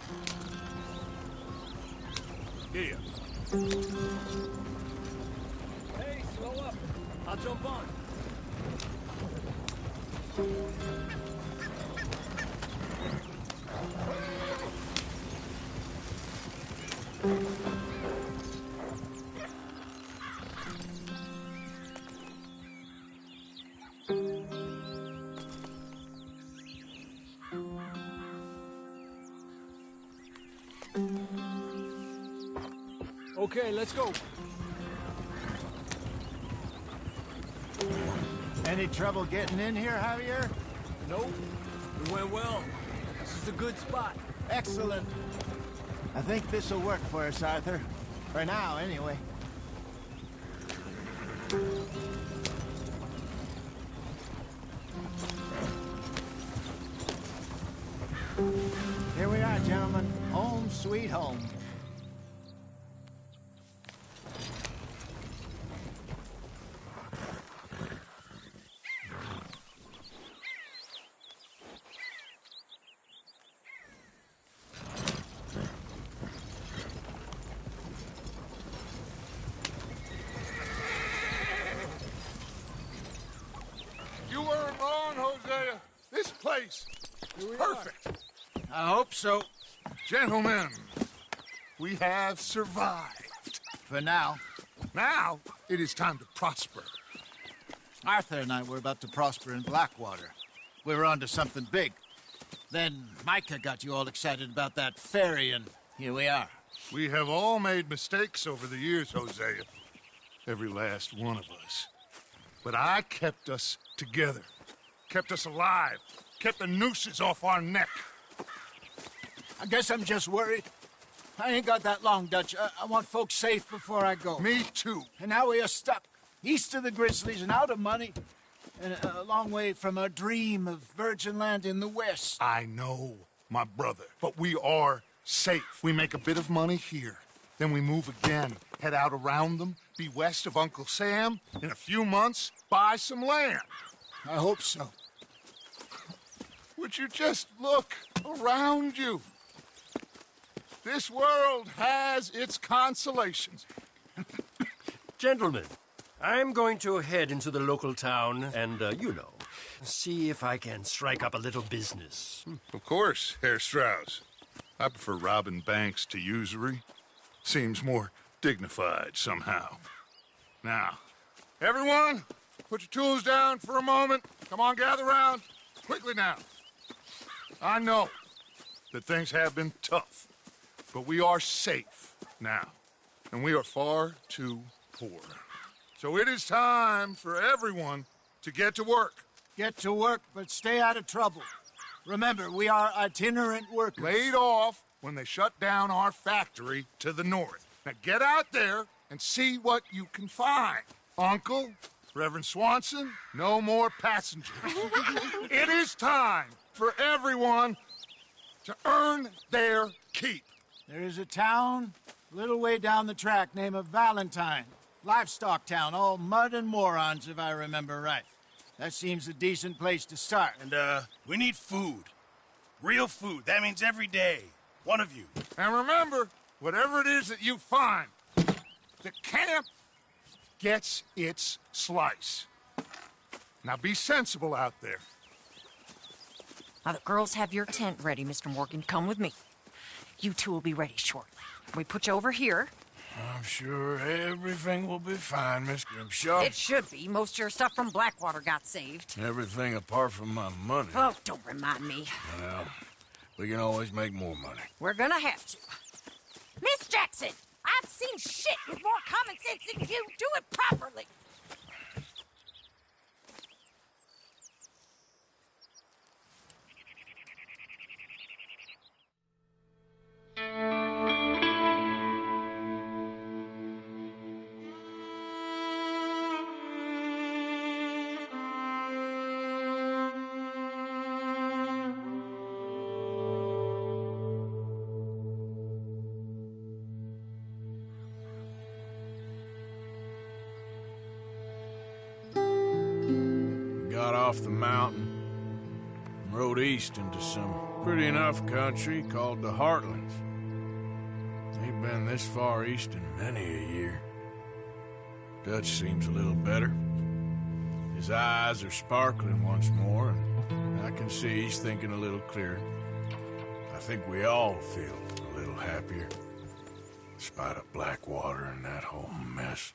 Yeah. Hey, slow up. I'll jump on. Okay, let's go. Any trouble getting in here, Javier? Nope. It went well. This is a good spot. Excellent. I think this'll work for us, Arthur. For now, anyway. Here we are, gentlemen. Home sweet home. You weren't wrong, Hosea. This place is perfect. I hope so. Gentlemen, we have survived. For now. Now, it is time to prosper. Arthur and I were about to prosper in Blackwater. We were onto something big. Then Micah got you all excited about that ferry, and here we are. We have all made mistakes over the years, Hosea. Every last one of us. But I kept us together. Kept us alive. Kept the nooses off our neck. I guess I'm just worried. I ain't got that long, Dutch. I want folks safe before I go. Me too. And now we are stuck. East of the Grizzlies and out of money. And a long way from our dream of virgin land in the west. I know, my brother. But we are safe. We make a bit of money here. Then we move again. Head out around them. Be west of Uncle Sam. In a few months, buy some land. I hope so. Would you just look around you? This world has its consolations. Gentlemen, I'm going to head into the local town and, see if I can strike up a little business. Of course, Herr Strauss. I prefer robbing banks to usury. Seems more dignified somehow. Now, everyone, put your tools down for a moment. Come on, gather round. Quickly now. I know that things have been tough, but we are safe now, and we are far too poor. So it is time for everyone to get to work. Get to work, but stay out of trouble. Remember, we are itinerant workers. Laid off when they shut down our factory to the north. Now get out there and see what you can find. Uncle, Reverend Swanson, no more passengers. It is time for everyone to earn their keep. There is a town a little way down the track named Valentine. Livestock town, all mud and morons, if I remember right. That seems a decent place to start. And, we need food. Real food. That means every day. One of you. And remember, whatever it is that you find, the camp gets its slice. Now be sensible out there. Now, the girls have your tent ready, Mr. Morgan. Come with me. You two will be ready shortly. We put you over here. I'm sure everything will be fine, Miss Grimshaw. It should be. Most of your stuff from Blackwater got saved. Everything apart from my money. Oh, don't remind me. Well, we can always make more money. We're gonna have to. Miss Jackson, I've seen shit with more common sense than you. Do it properly. Got off the mountain and rode east into some pretty enough country called the Heartlands. Ain't been this far east in many a year. Dutch seems a little better. His eyes are sparkling once more, and I can see he's thinking a little clearer. I think we all feel a little happier, despite of Blackwater and that whole mess.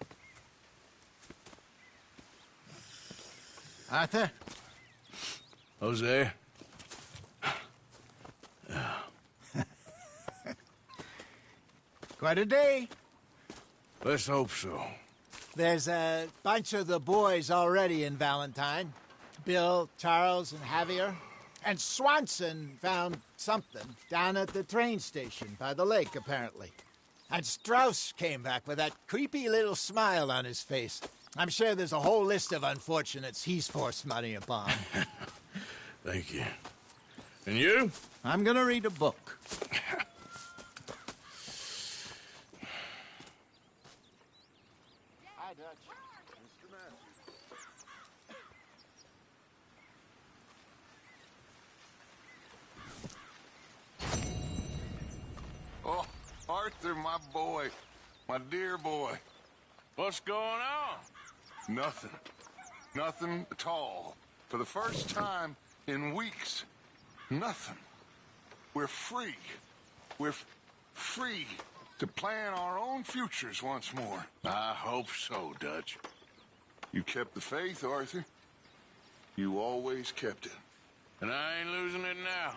Arthur? Jose? Quite a day. Let's hope so. There's a bunch of the boys already in Valentine. Bill, Charles, and Javier. And Swanson found something down at the train station by the lake, apparently. And Strauss came back with that creepy little smile on his face. I'm sure there's a whole list of unfortunates he's forced money upon. Thank you. And you? I'm gonna read a book. Hi, Dutch. Mr. Matthews. Oh, Arthur, my boy. My dear boy. What's going on? Nothing. Nothing at all. For the first time in weeks. Nothing. We're free. We're free to plan our own futures once more. I hope so, Dutch. You kept the faith, Arthur. You always kept it. And I ain't losing it now.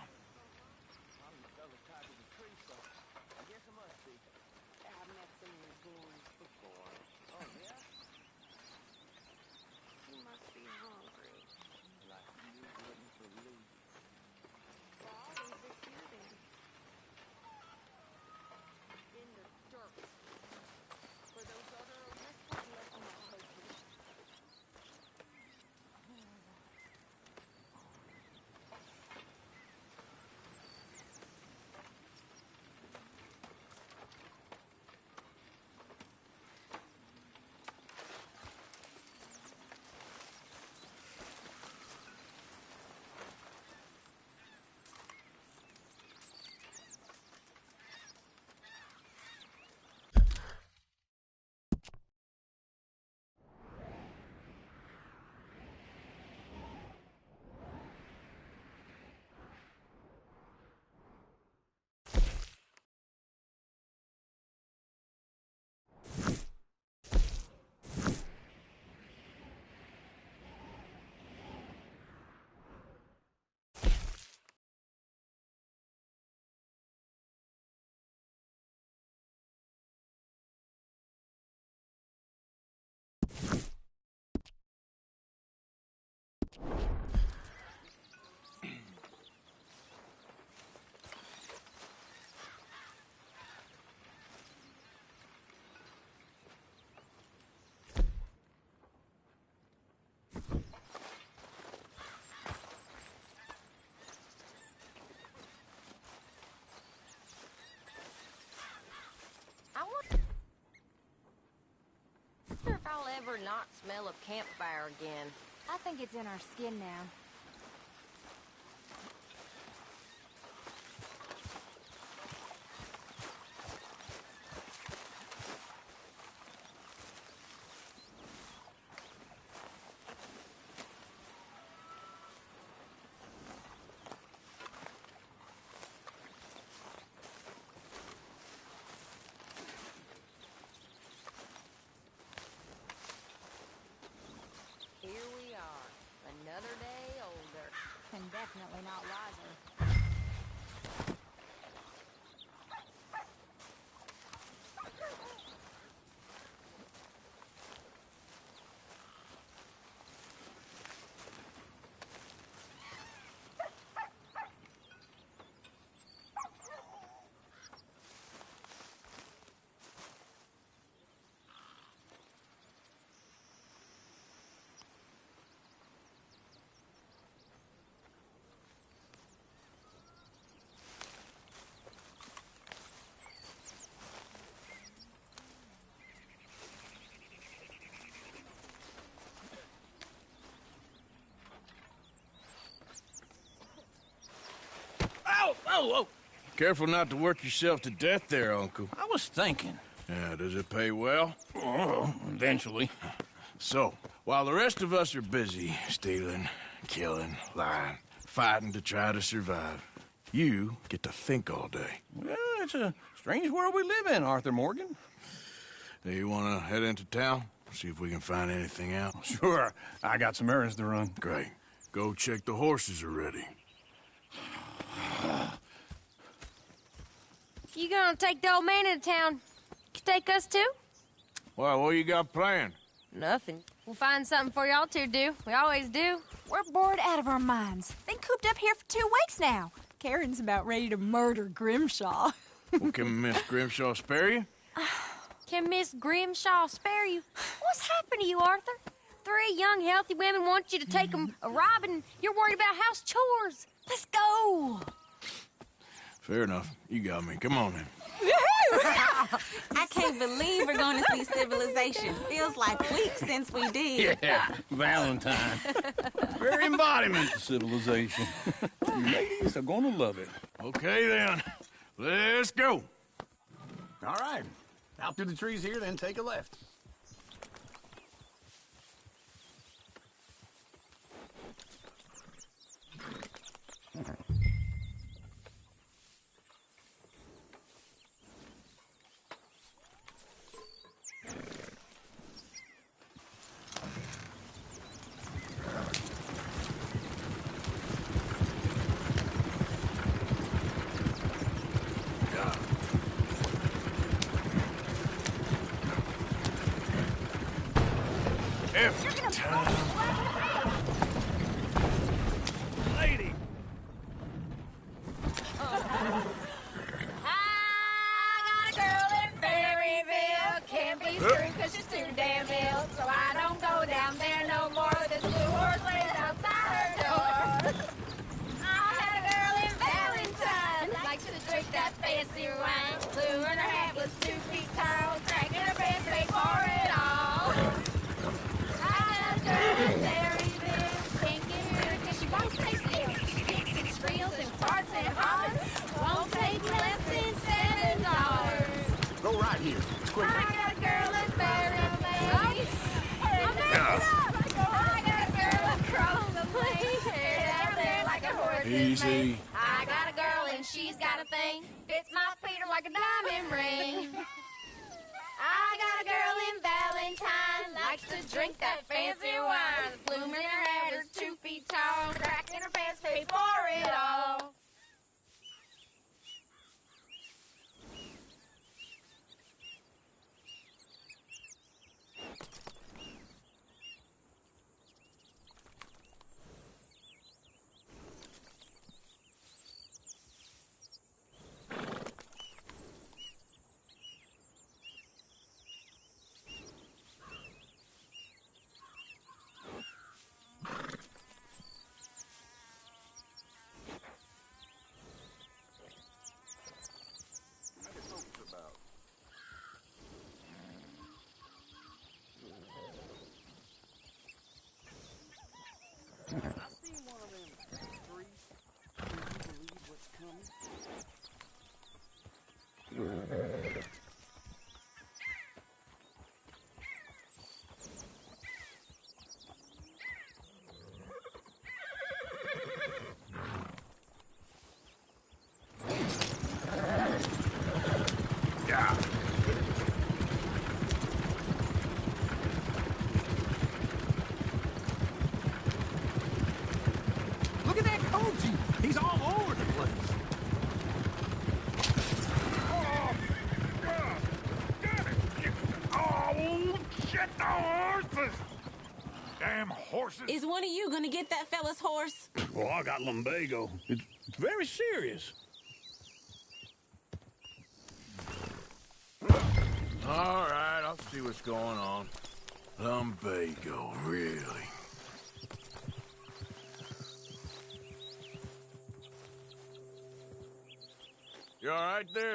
I wonder if I'll ever not smell a campfire again. I think it's in our skin now. Here we are, another day older. And definitely not wiser. Oh! Careful not to work yourself to death there, Uncle. I was thinking. Yeah, does it pay well? Oh, eventually. So, While the rest of us are busy stealing, killing, lying, fighting to try to survive, you get to think all day. Well, it's a strange world we live in, Arthur Morgan. Hey, you want to head into town? See if we can find anything out? Sure. I got some errands to run. Great. Go check the horses are ready. You gonna take the old man into town? You take us too? Well, what you got planned? Nothing. We'll find something for y'all to do. We always do. We're bored out of our minds. Been cooped up here for 2 weeks now. Karen's about ready to murder Grimshaw. Well, can Miss Grimshaw spare you? Can Miss Grimshaw spare you? What's happened to you, Arthur? 3 young, healthy women want you to take them a robbing. You're worried about house chores. Let's go. Fair enough. You got me. Come on, then. I can't believe we're going to see civilization. Feels like weeks since we did. Yeah, Valentine. Very embodiment of civilization. You ladies are going to love it. Okay, then. Let's go. All right. Out through the trees here, then take a left. Lady! I got a girl in Berryville. Can't be screwed because she's too damn ill. So I don't go down there no more. This blue horse lays outside her door. I had a girl in Valentine. Likes to drink that fancy wine. Blue in her hat was 2 feet tall. Crack in her pants, paid for it all. I got a girl in Berryville. Can't get her because she won't stay still. She kicks and squeals and farts and hollers. Won't take less than $7. Go right here. It's quick. I got a girl in Berryville. I got a girl across the place. Out there like a horse in Easy. May. I got a girl and she's got a thing. Fits my Peter like a diamond ring. I got a girl in Valentine. Likes to drink that fancy wine. The bloom in her hat is 2 feet tall. Crack in her pants, paid for it all. Look at that Koji. He's all over the place. Oh, shit, the horses! Damn horses! Is one of you going to get that fella's horse? Well, I got lumbago. It's very serious. All right, I'll see what's going on. Lumbago, really? You all right there?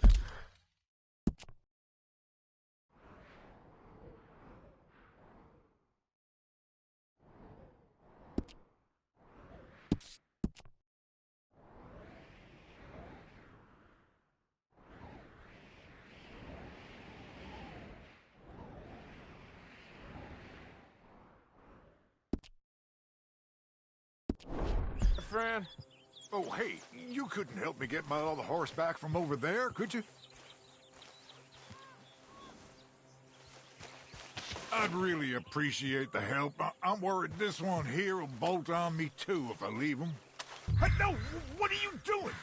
friend? Oh, hey, you couldn't help me get my other horse back from over there, could you? I'd really appreciate the help. I'm worried this one here will bolt on me too if I leave him. Hey, no, what are you doing?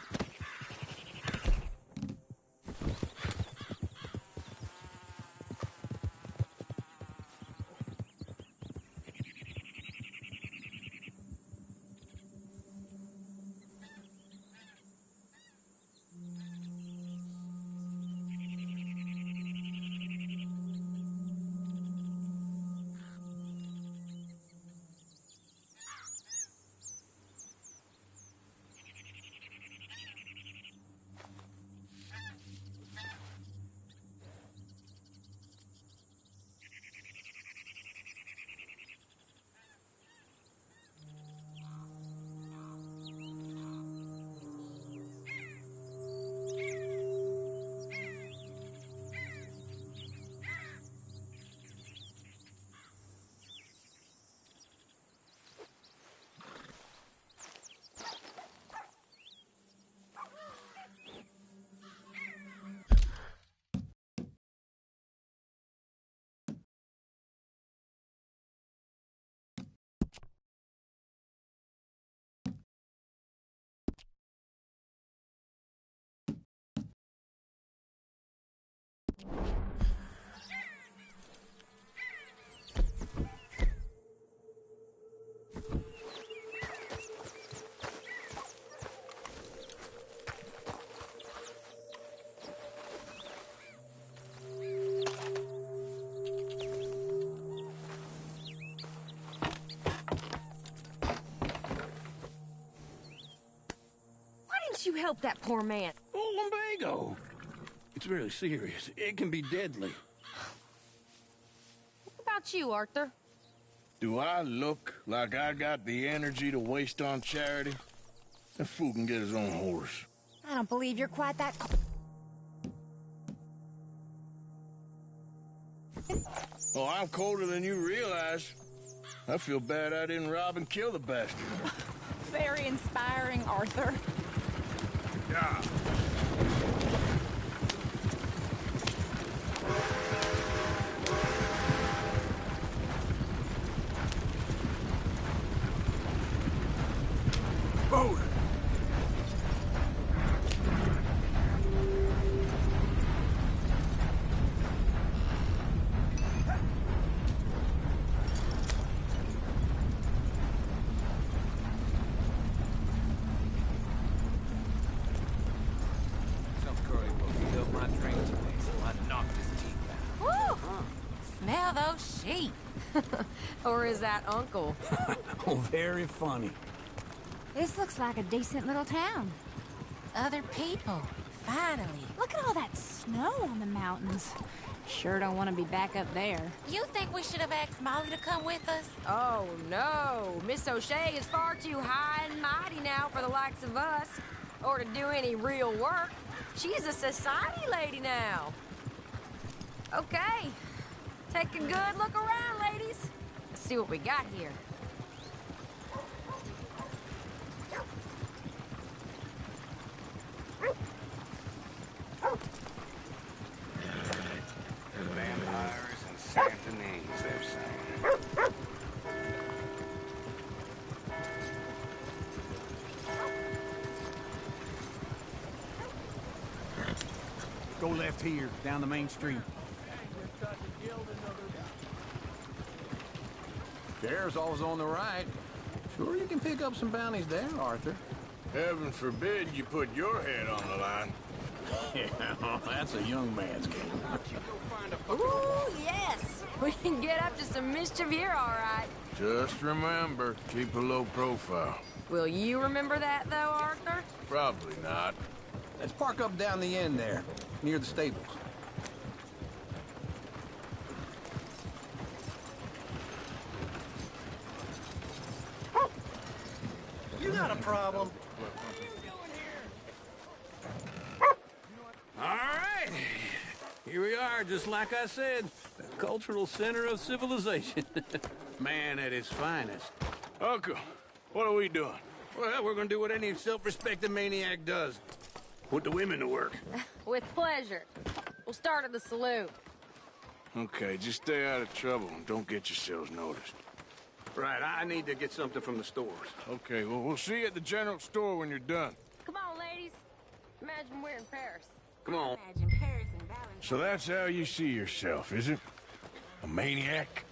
You help that poor man. Oh, lumbago. It's really serious. It can be deadly. What about you, Arthur? Do I look like I got the energy to waste on charity? That fool can get his own horse. I don't believe you're quite that... Oh, I'm colder than you realize. I feel bad I didn't rob and kill the bastard. Very inspiring, Arthur. Yeah. Boat. Smell those sheep. Or is that Uncle? Oh, very funny. This looks like a decent little town. Other people, finally. Look at all that snow on the mountains. Sure don't want to be back up there. You think we should have asked Molly to come with us? Oh, no. Miss O'Shea is far too high and mighty now for the likes of us, or to do any real work. She's a society lady now. Okay. Take a good look around, ladies. Let's see what we got here. Vampires and Santonese, they're saying. Go left here, down the main street. Sheriff's always on the right. Sure you can pick up some bounties there, Arthur. Heaven forbid you put your head on the line. Yeah, that's a young man's game. Ooh, yes! We can get up to some mischief here, all right. Just remember, keep a low profile. Will you remember that, though, Arthur? Probably not. Let's park up down the end there, near the stables. You got a problem? All right. Here we are, just like I said. The cultural center of civilization. Man at his finest. Uncle, what are we doing? Well, we're gonna do what any self-respecting maniac does. Put the women to work. With pleasure. We'll start at the saloon. Okay, just stay out of trouble and don't get yourselves noticed. Right, I need to get something from the stores. Okay, well, we'll see you at the general store when you're done. Come on, ladies. Imagine we're in Paris. Come on. Imagine Paris and Valentine. So that's how you see yourself, is it? A maniac?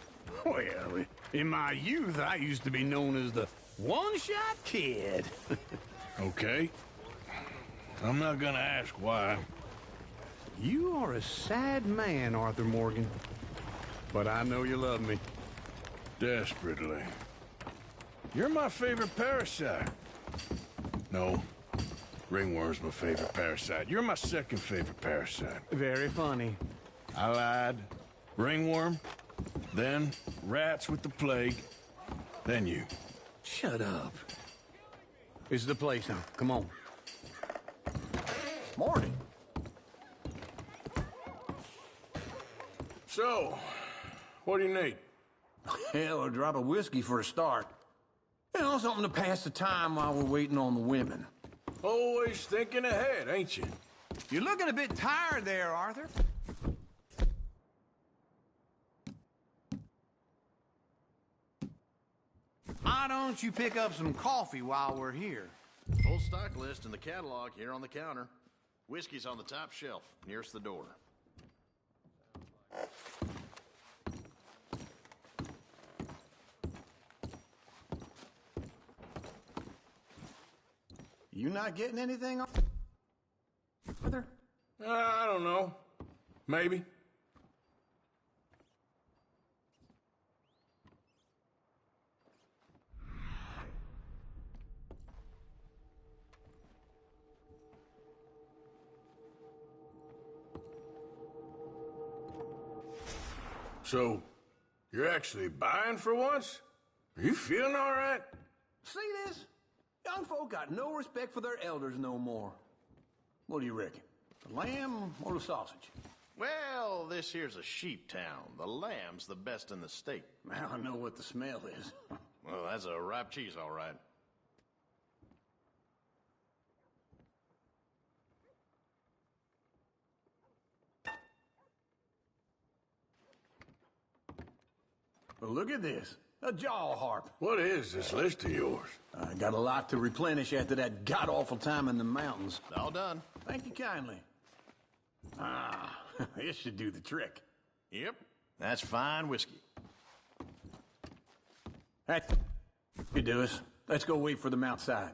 Well, in my youth, I used to be known as the one-shot kid. Okay. I'm not gonna ask why. You are a sad man, Arthur Morgan. But I know you love me. Desperately. You're my favorite parasite. No. Ringworm's my favorite parasite. You're my second favorite parasite. Very funny. I lied. Ringworm. Then rats with the plague. Then you. Shut up. This is the place now. Come on. Morning. So, what do you need? Hell, a drop of whiskey for a start. You know, something to pass the time while we're waiting on the women. Always thinking ahead, ain't you? You're looking a bit tired there, Arthur. Why don't you pick up some coffee while we're here? Full stock list in the catalog here on the counter. Whiskey's on the top shelf, nearest the door. You not getting anything, Arthur? I don't know. Maybe. So, you're actually buying for once? Are you feeling all right? See this? Young folk got no respect for their elders no more. What do you reckon? The lamb or the sausage? Well, this here's a sheep town. The lamb's the best in the state. I know what the smell is. Well, that's a ripe cheese, all right. Well, look at this. A jaw harp. What is this list of yours? I got a lot to replenish after that god-awful time in the mountains. All done. Thank you kindly. Ah, this should do the trick. Yep, that's fine whiskey. That you do us. Let's go wait for them outside.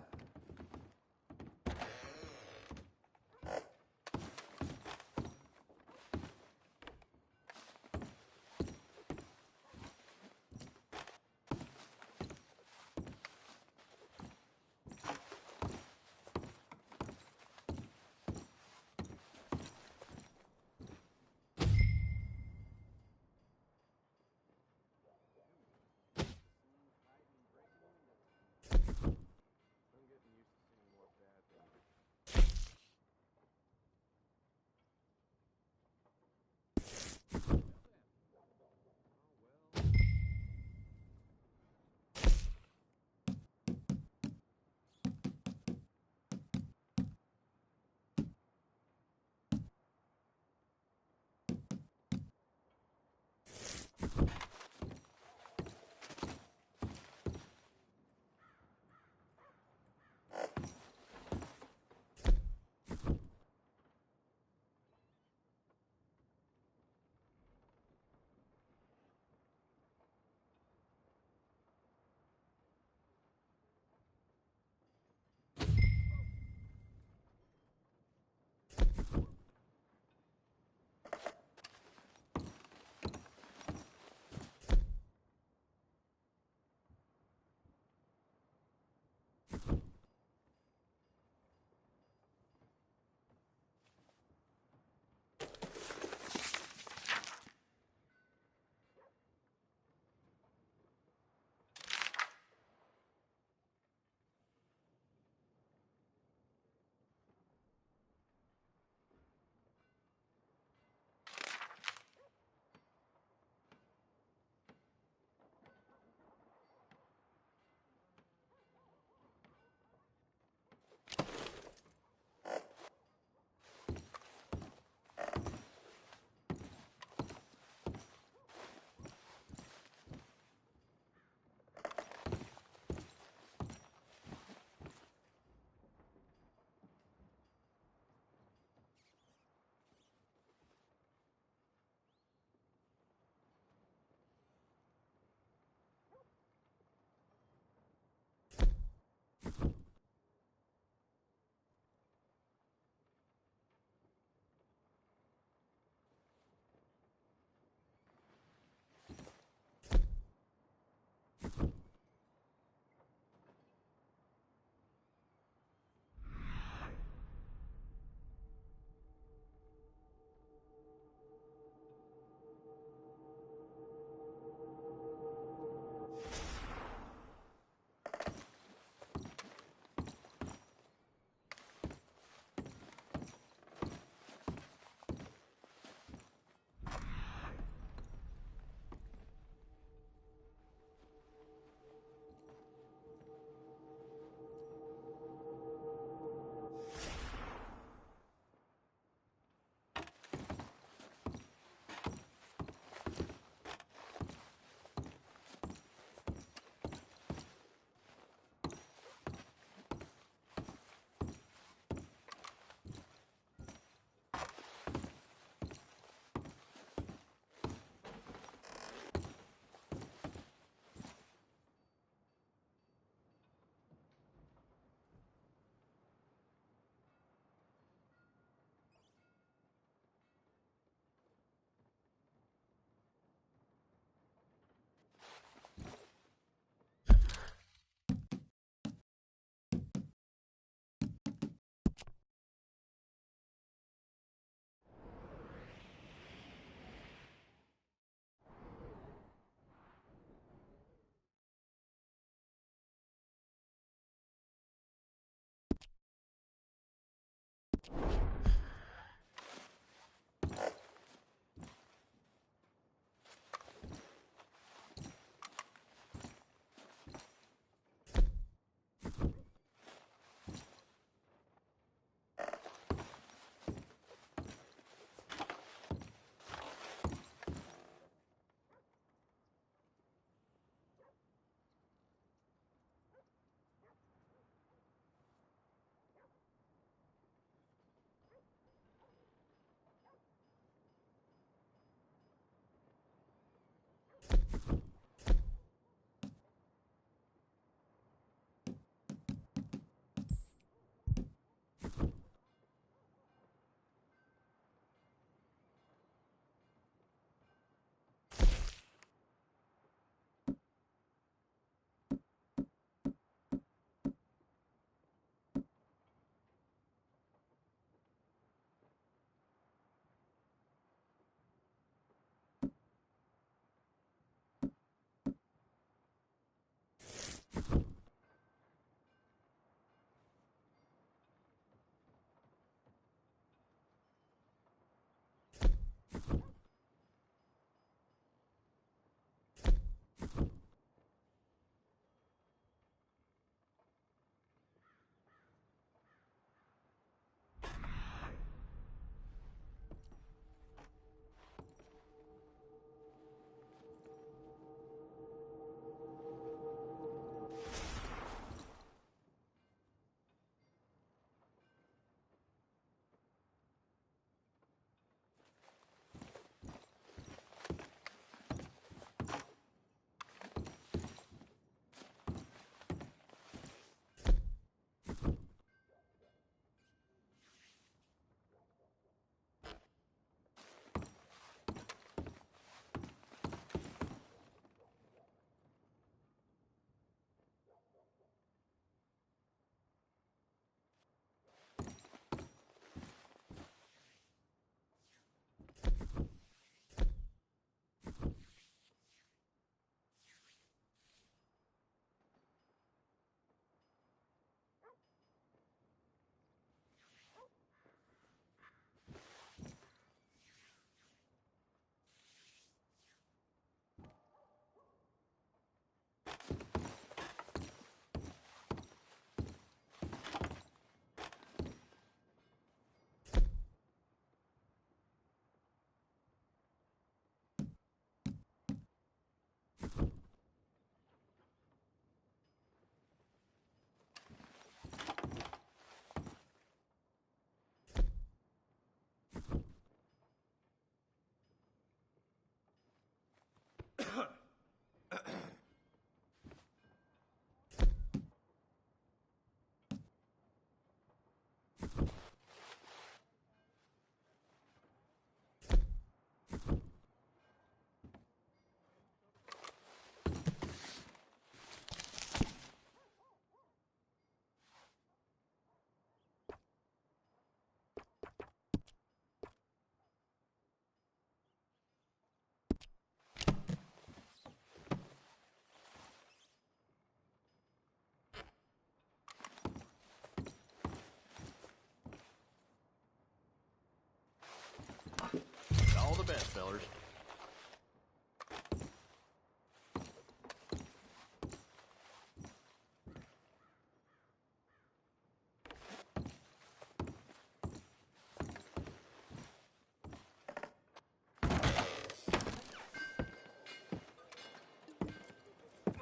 best, fellers.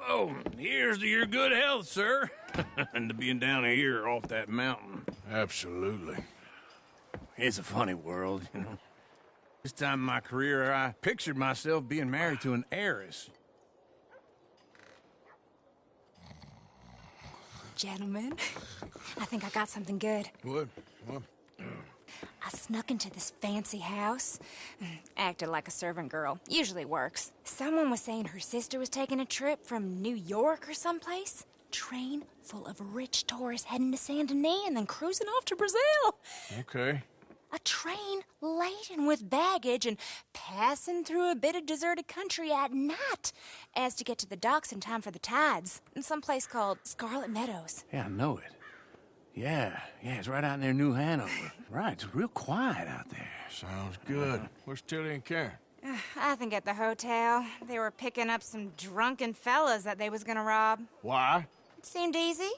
Oh, here's to your good health, sir. And to being down here off that mountain. Absolutely. It's a funny world, you know. This time in my career, I pictured myself being married to an heiress. Gentlemen, I think I got something good. What? I snuck into this fancy house. Acted like a servant girl. Usually works. Someone was saying her sister was taking a trip from New York or someplace. Train full of rich tourists heading to Saint Denis and then cruising off to Brazil. Okay. A train laden with baggage and passing through a bit of deserted country at night as to get to the docks in time for the tides in some place called Scarlet Meadows. Yeah, I know it. Yeah, it's right out near New Hanover. Right, it's real quiet out there. Sounds good. Where's Tilly and Karen? I think at the hotel. They were picking up some drunken fellas that they was gonna rob. Why? It seemed easy.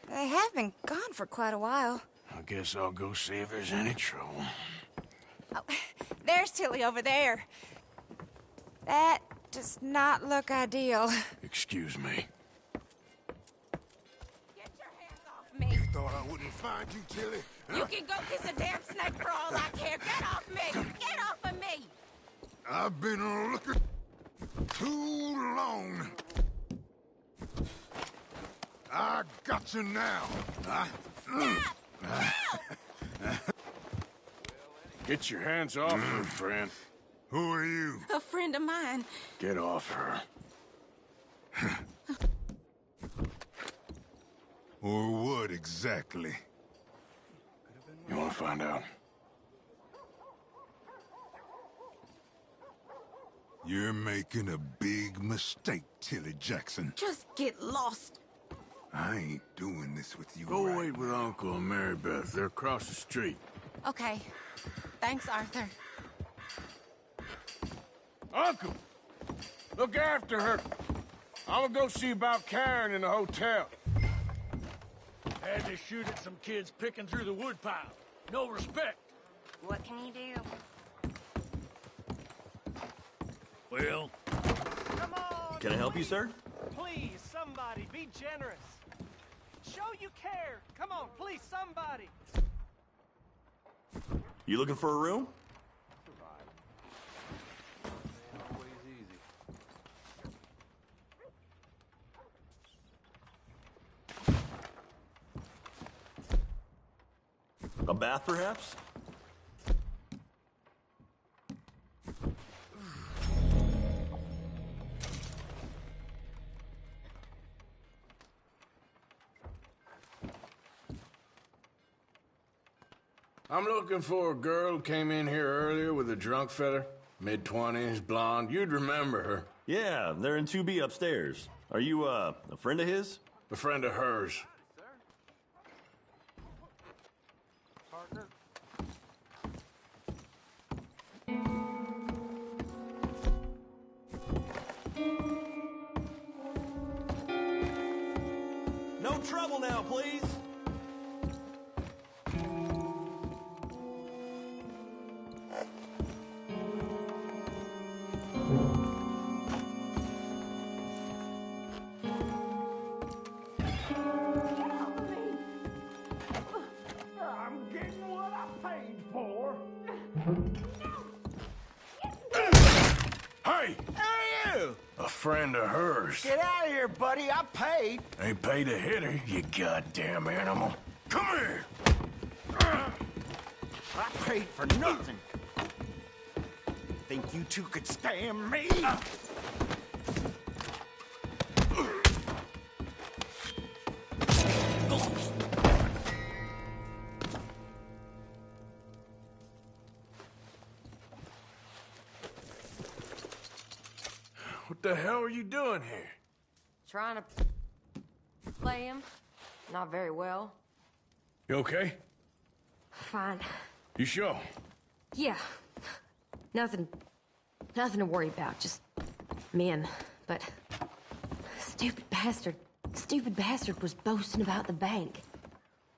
They have been gone for quite a while. I guess I'll go see if there's any trouble. Oh, there's Tilly over there. That does not look ideal. Excuse me. Me. Thought I wouldn't find you, Tilly. You can go kiss a damn snake for all I care. Get off me! Get off of me! I've been looking too long. I got you now. Get your hands off her, friend. Who are you? A friend of mine. Get off her. Or what exactly? You want to find out? You're making a big mistake, Tilly Jackson. Just get lost. I ain't doing this with you. Go wait with Uncle and Mary Beth. They're across the street. Okay. Thanks, Arthur. Uncle! Look after her. I'm gonna go see about Karen in the hotel. Had to shoot at some kids picking through the woodpile. No respect. What can you do? Well, Come on! Can I help you, sir? Please, somebody, be generous. Show you care. Come on, please, somebody. You looking for a room? A bath, perhaps? I'm looking for a girl who came in here earlier with a drunk fella. Mid-20s, blonde. You'd remember her. Yeah, they're in 2B upstairs. Are you, a friend of his? A friend of hers. Partner. No trouble now, please. I'm getting what I paid for. Hey! Hey, you! A friend of hers. Get out of here, buddy. I paid. Ain't paid to hit her, you goddamn animal. Come here! I paid for nothing. Think you two could stand me? What the hell are you doing here? Trying to play him. Not very well. You okay? Fine. You sure? Yeah. Nothing to worry about, just men. But stupid bastard was boasting about the bank.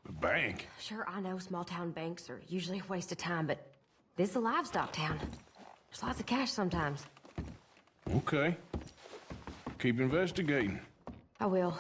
The bank? Sure, I know small town banks are usually a waste of time, but this is a livestock town. There's lots of cash sometimes. Okay. Keep investigating. I will.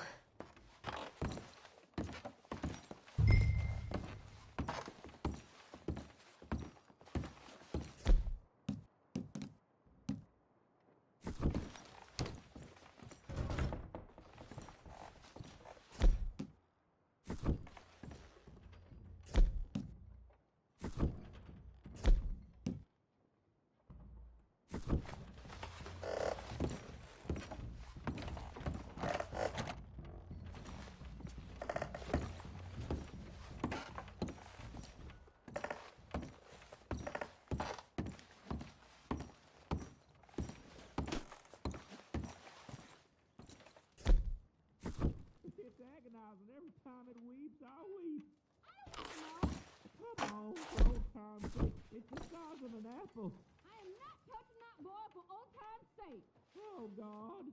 Every time it weeps, I weep. I don't know. Come on, for old time's sake. It's the size of an apple. I am not touching that boy for old time's sake. Oh, God.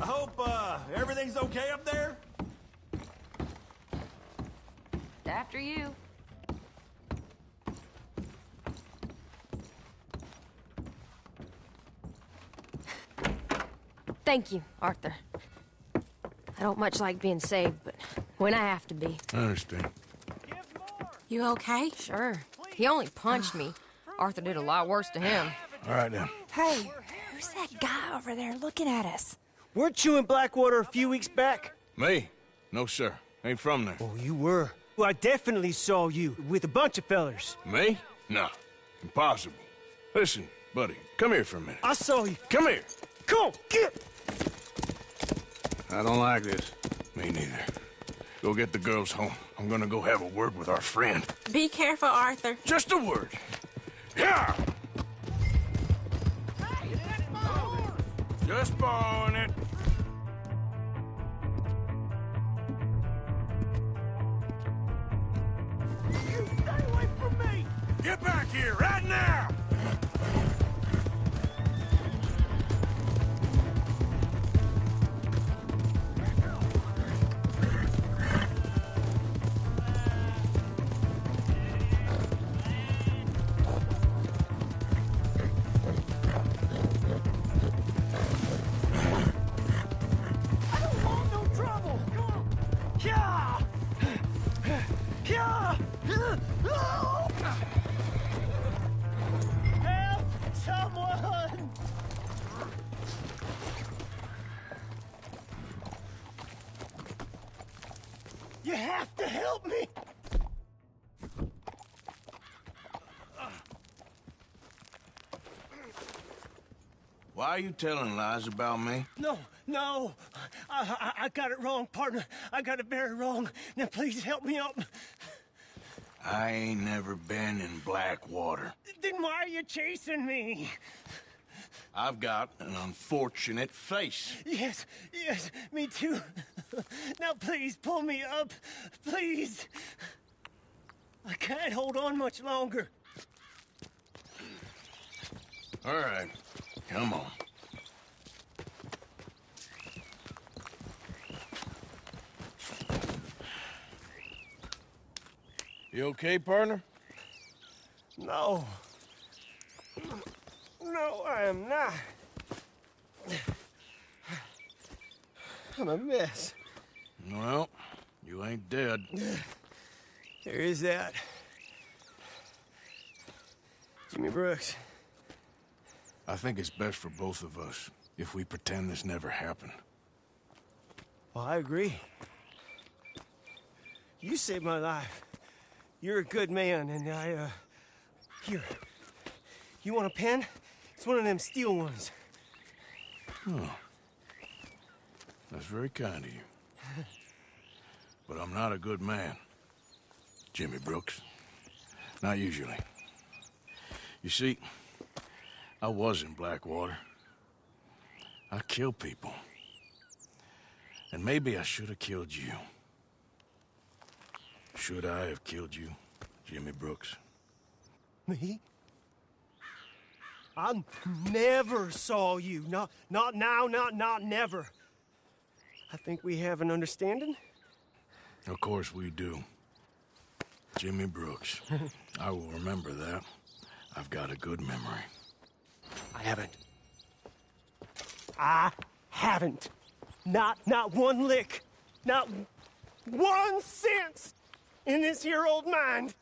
I hope, everything's okay up there? After you. Thank you, Arthur. I don't much like being saved, but when I have to be. I understand. You okay? Sure. He only punched me. Arthur did a lot worse to him. All right, then. Hey, who's that guy over there looking at us? Weren't you in Blackwater a few weeks back? Me? No, sir. Ain't from there. Oh, you were. Well, I definitely saw you with a bunch of fellers. Me? No. Impossible. Listen, buddy, come here for a minute. I saw you. Come here. Come on, get! I don't like this. Me neither. Go get the girls home. I'm gonna go have a word with our friend. Be careful, Arthur. Just a word. Yeah! Just borrowing it. You stay away from me! Get back here, right now! I don't want no trouble! Come on! Yeah! Yeah! Help someone! You have to help me! Why are you telling lies about me? No. I got it wrong, partner. I got it very wrong. Now, please help me up. I ain't never been in Blackwater. Then why are you chasing me? I've got an unfortunate face. Yes, me too. Now, please, pull me up. Please. I can't hold on much longer. All right, come on. You okay, partner? No. No, I am not. I'm a mess. Well, you ain't dead. There is that. Jimmy Brooks. I think it's best for both of us if we pretend this never happened. Well, I agree. You saved my life. You're a good man, and here. You want a pen? It's one of them steel ones. Oh. That's very kind of you. But I'm not a good man, Jimmy Brooks. Not usually. You see, I was in Blackwater. I killed people. And maybe I should have killed you. Should I have killed you, Jimmy Brooks? Me? I never saw you. Not now, not never. I think we have an understanding. Of course we do. Jimmy Brooks. I will remember that. I've got a good memory. I haven't. Not one lick. Not 1 cent in this here old mind.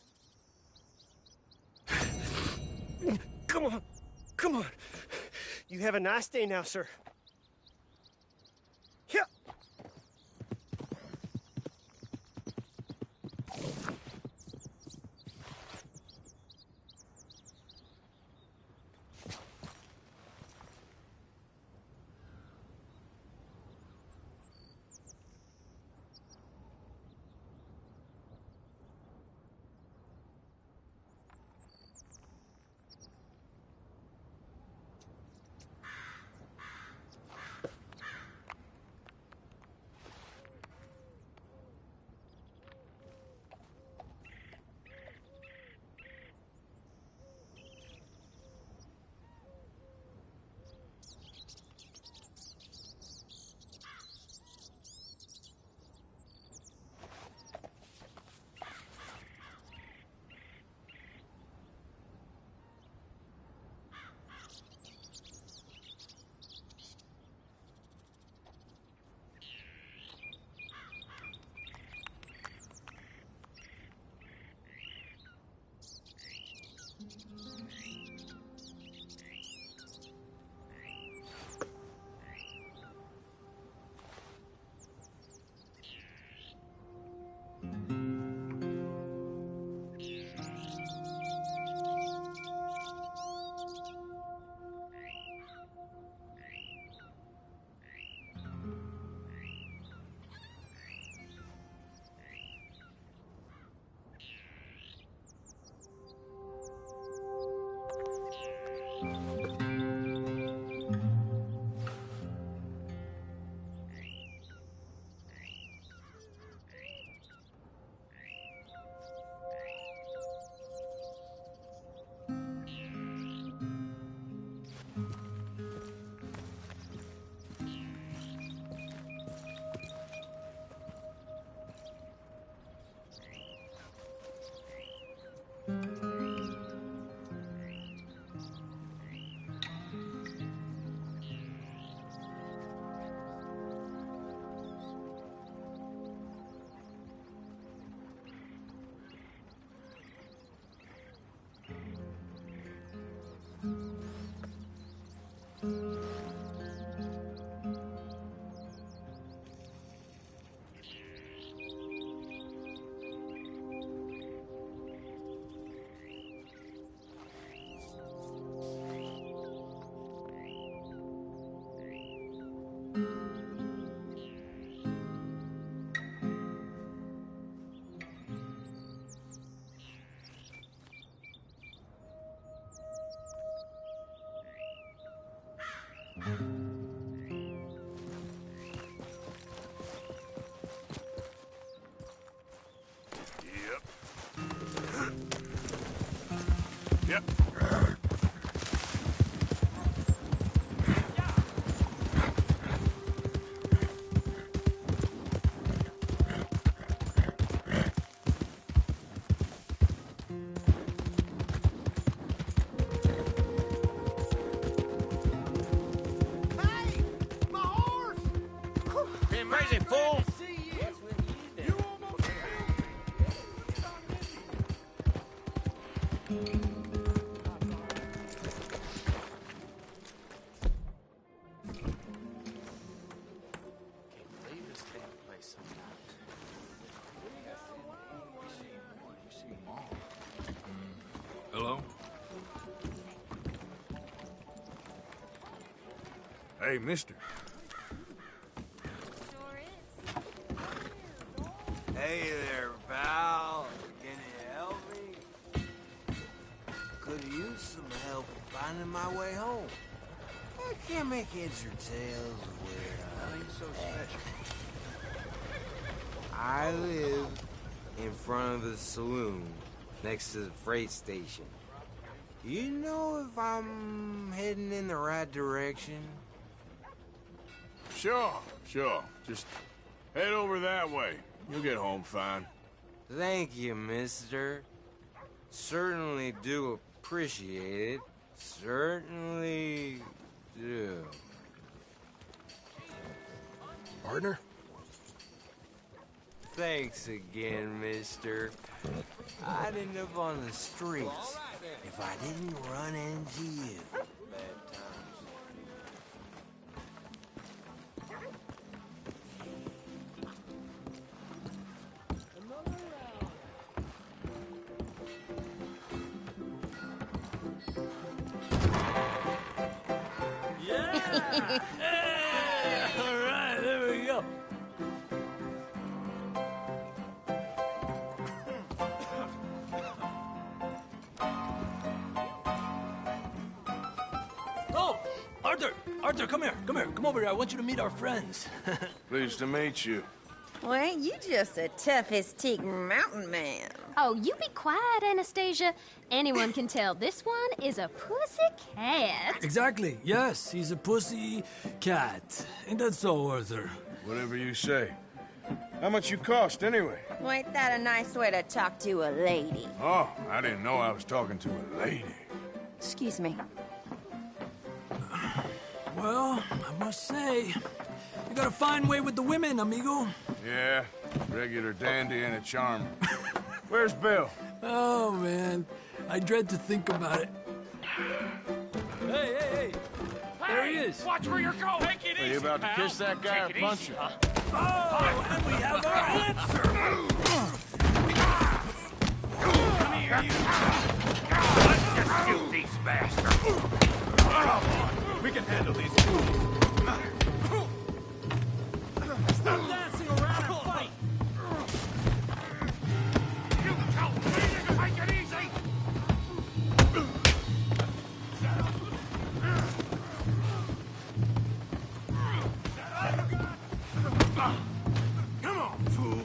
Come on. You have a nice day now, sir. Yeah. Yep. Hey! My horse! Crazy fool! Hello? Hey, mister. Hey there, pal. Can you help me? Could use some help finding my way home. I can't make heads or tails of where I'm so special. I live in front of the saloon next to the freight station. You know if I'm heading in the right direction? Sure. Just head over that way. You'll get home fine. Thank you, mister. Certainly do appreciate it. Certainly do. Partner? Thanks again, mister. I'd end up on the streets if I didn't run into you. Bad times. Hey! All right, there we go. Oh, Arthur, come here. Come over here. I want you to meet our friends. Pleased to meet you. Well, ain't you just a tough-as-teak mountain man? Oh, you be quiet, Anastasia. Anyone can tell this one is a pussy cat. Exactly. Yes, he's a pussy cat. Ain't that so, Arthur? Whatever you say. How much you cost, anyway? Well, ain't that a nice way to talk to a lady? Oh, I didn't know I was talking to a lady. Excuse me. Well, I must say, you got a fine way with the women, amigo. Yeah, regular dandy and a charmer. Where's Bill? Oh, man. I dread to think about it. Hey! There he is. Watch where you're going. Take it Are you about to kiss that guy or punch him? Oh, and we have our answer. Come here, you. Let's just shoot these bastards. Come on. We can handle these fools. Stop dancing around and fight. You tell me to take it easy. Come on, fool.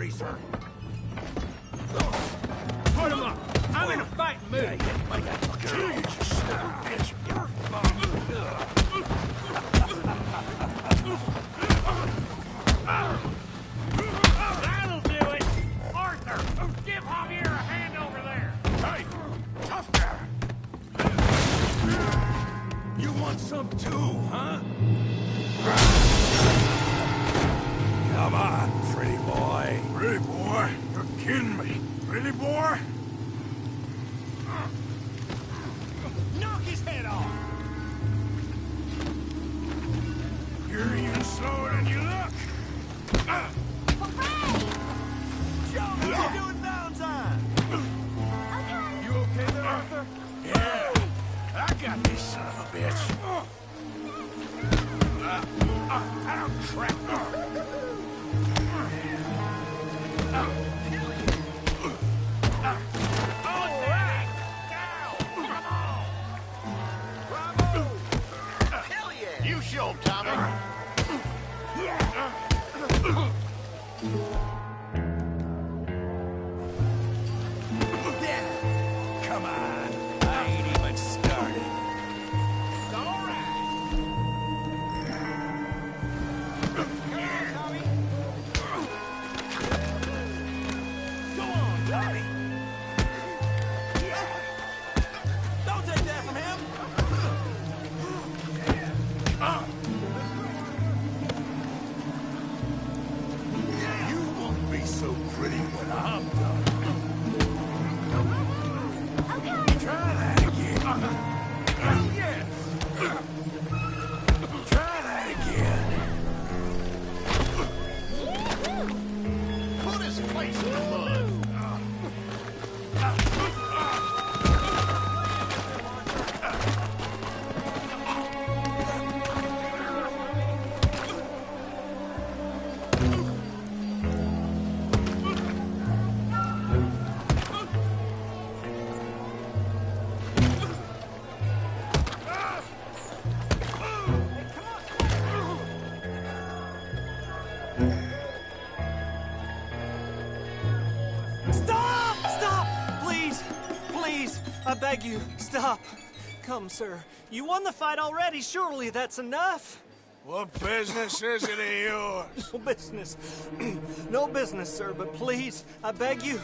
greaser. Put him up. I'm in a fighting mood. That'll do it. want some too, huh? Come on, pretty boy. Pretty boy? You're kidding me. Pretty boy? Knock his head off! You're even slower than you look. Joe, how you doing downtime? You okay there, Arthur? Yeah. I got this son of a bitch. Oh, crap. You show him, Tommy. Come on. I ain't even started. All right. Go on, Tommy. Don't take that from him. You won't be so pretty when I'm done. Try that again. Hell yes. Try that again. Put his face in the mud. Stop! Stop! Please! Please! I beg you, stop. Come, sir. You won the fight already. Surely that's enough. What business is it of yours? No business. No business, sir, but please, I beg you.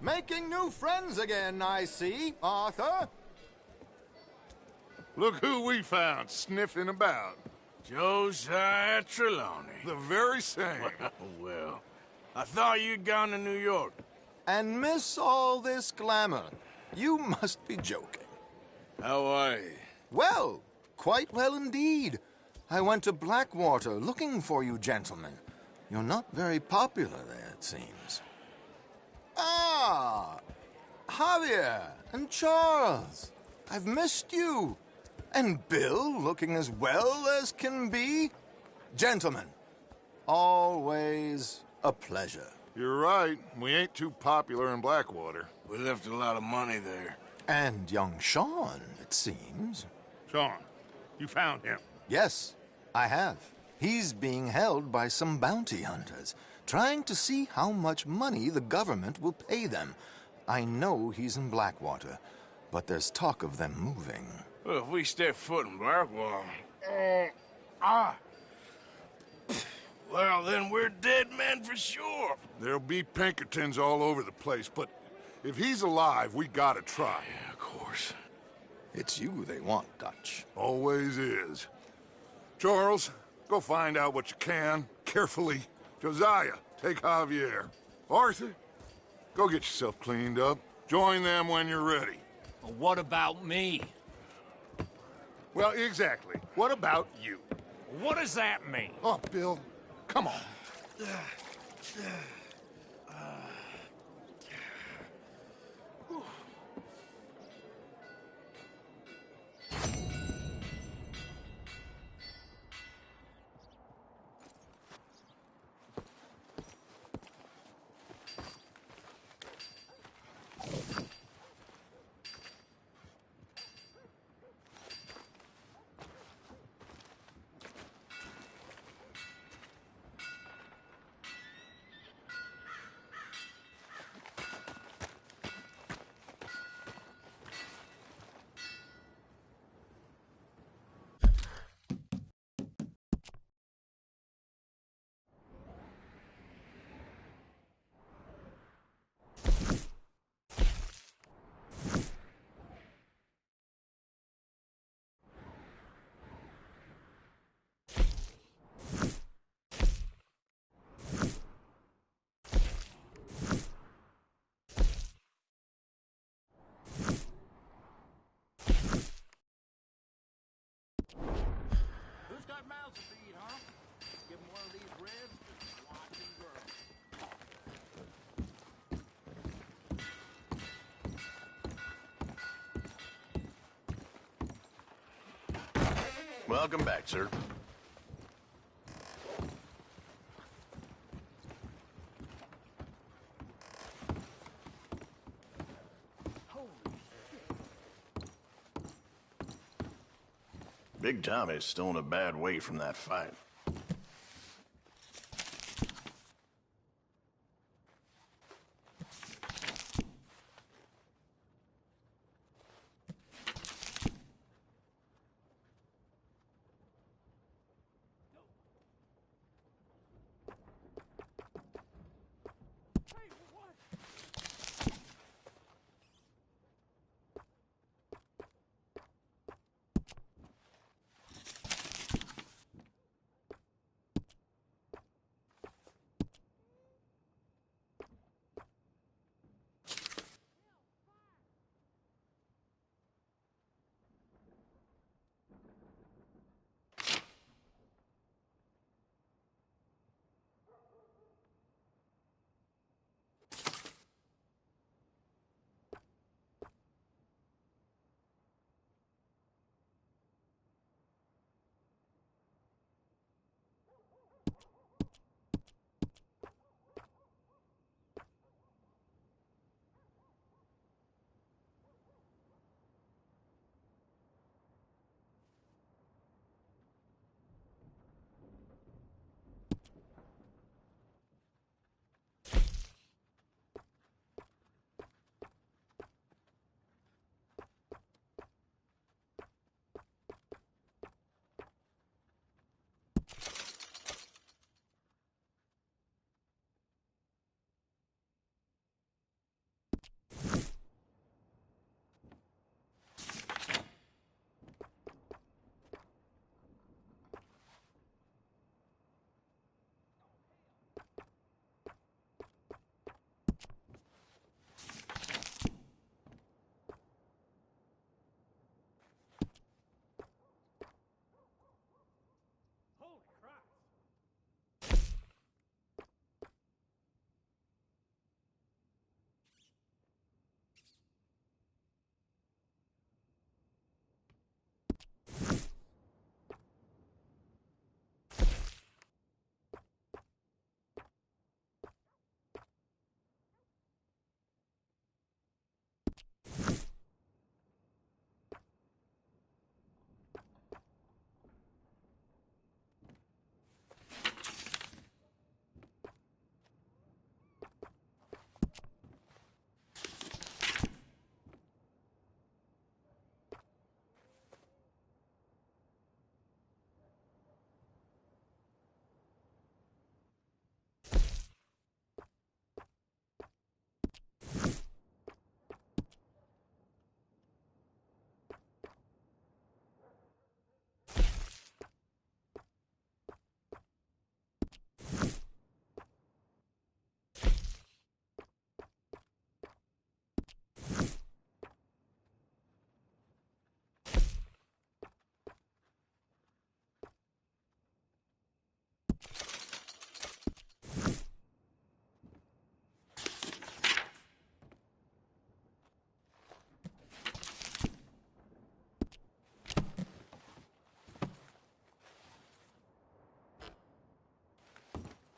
Making new friends again, I see, Arthur. Look who we found sniffing about. Josiah Trelawney. The very same. Well, I thought you'd gone to New York. And miss all this glamour. You must be joking. How are you? Well, quite well indeed. I went to Blackwater looking for you gentlemen. You're not very popular there, it seems. Ah, Javier and Charles. I've missed you. And Bill looking as well as can be. Gentlemen, always a pleasure. You're right. We ain't too popular in Blackwater. We left a lot of money there. And young Sean, it seems. Sean, you found him? Yes, I have. He's being held by some bounty hunters, trying to see how much money the government will pay them. I know he's in Blackwater, but there's talk of them moving. Well, if we step foot in Blackwater... Well, then we're dead men for sure. There'll be Pinkertons all over the place, but if he's alive, we gotta try. Yeah, of course. It's you they want, Dutch. Always is. Charles, go find out what you can, carefully. Josiah, take Javier. Arthur, go get yourself cleaned up. Join them when you're ready. Well, what about me? Well, exactly. What about you? What does that mean? Oh, Bill, come on. Welcome back, sir. Big Tommy's still in a bad way from that fight.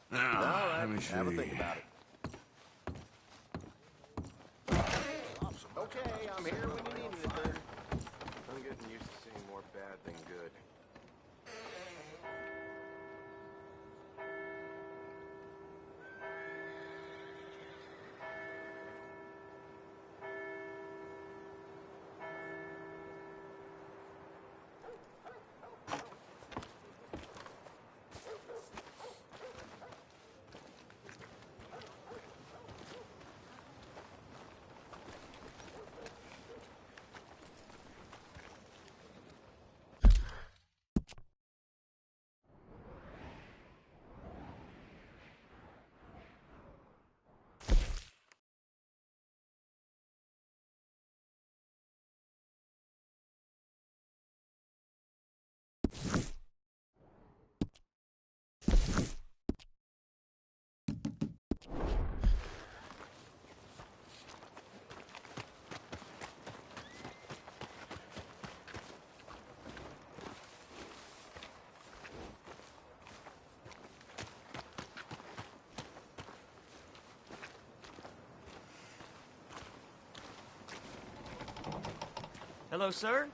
Now, All right, let me see. have a think about it. Okay, I'm here when you need me then. I'm getting used to seeing more bad than good. Hello, sir?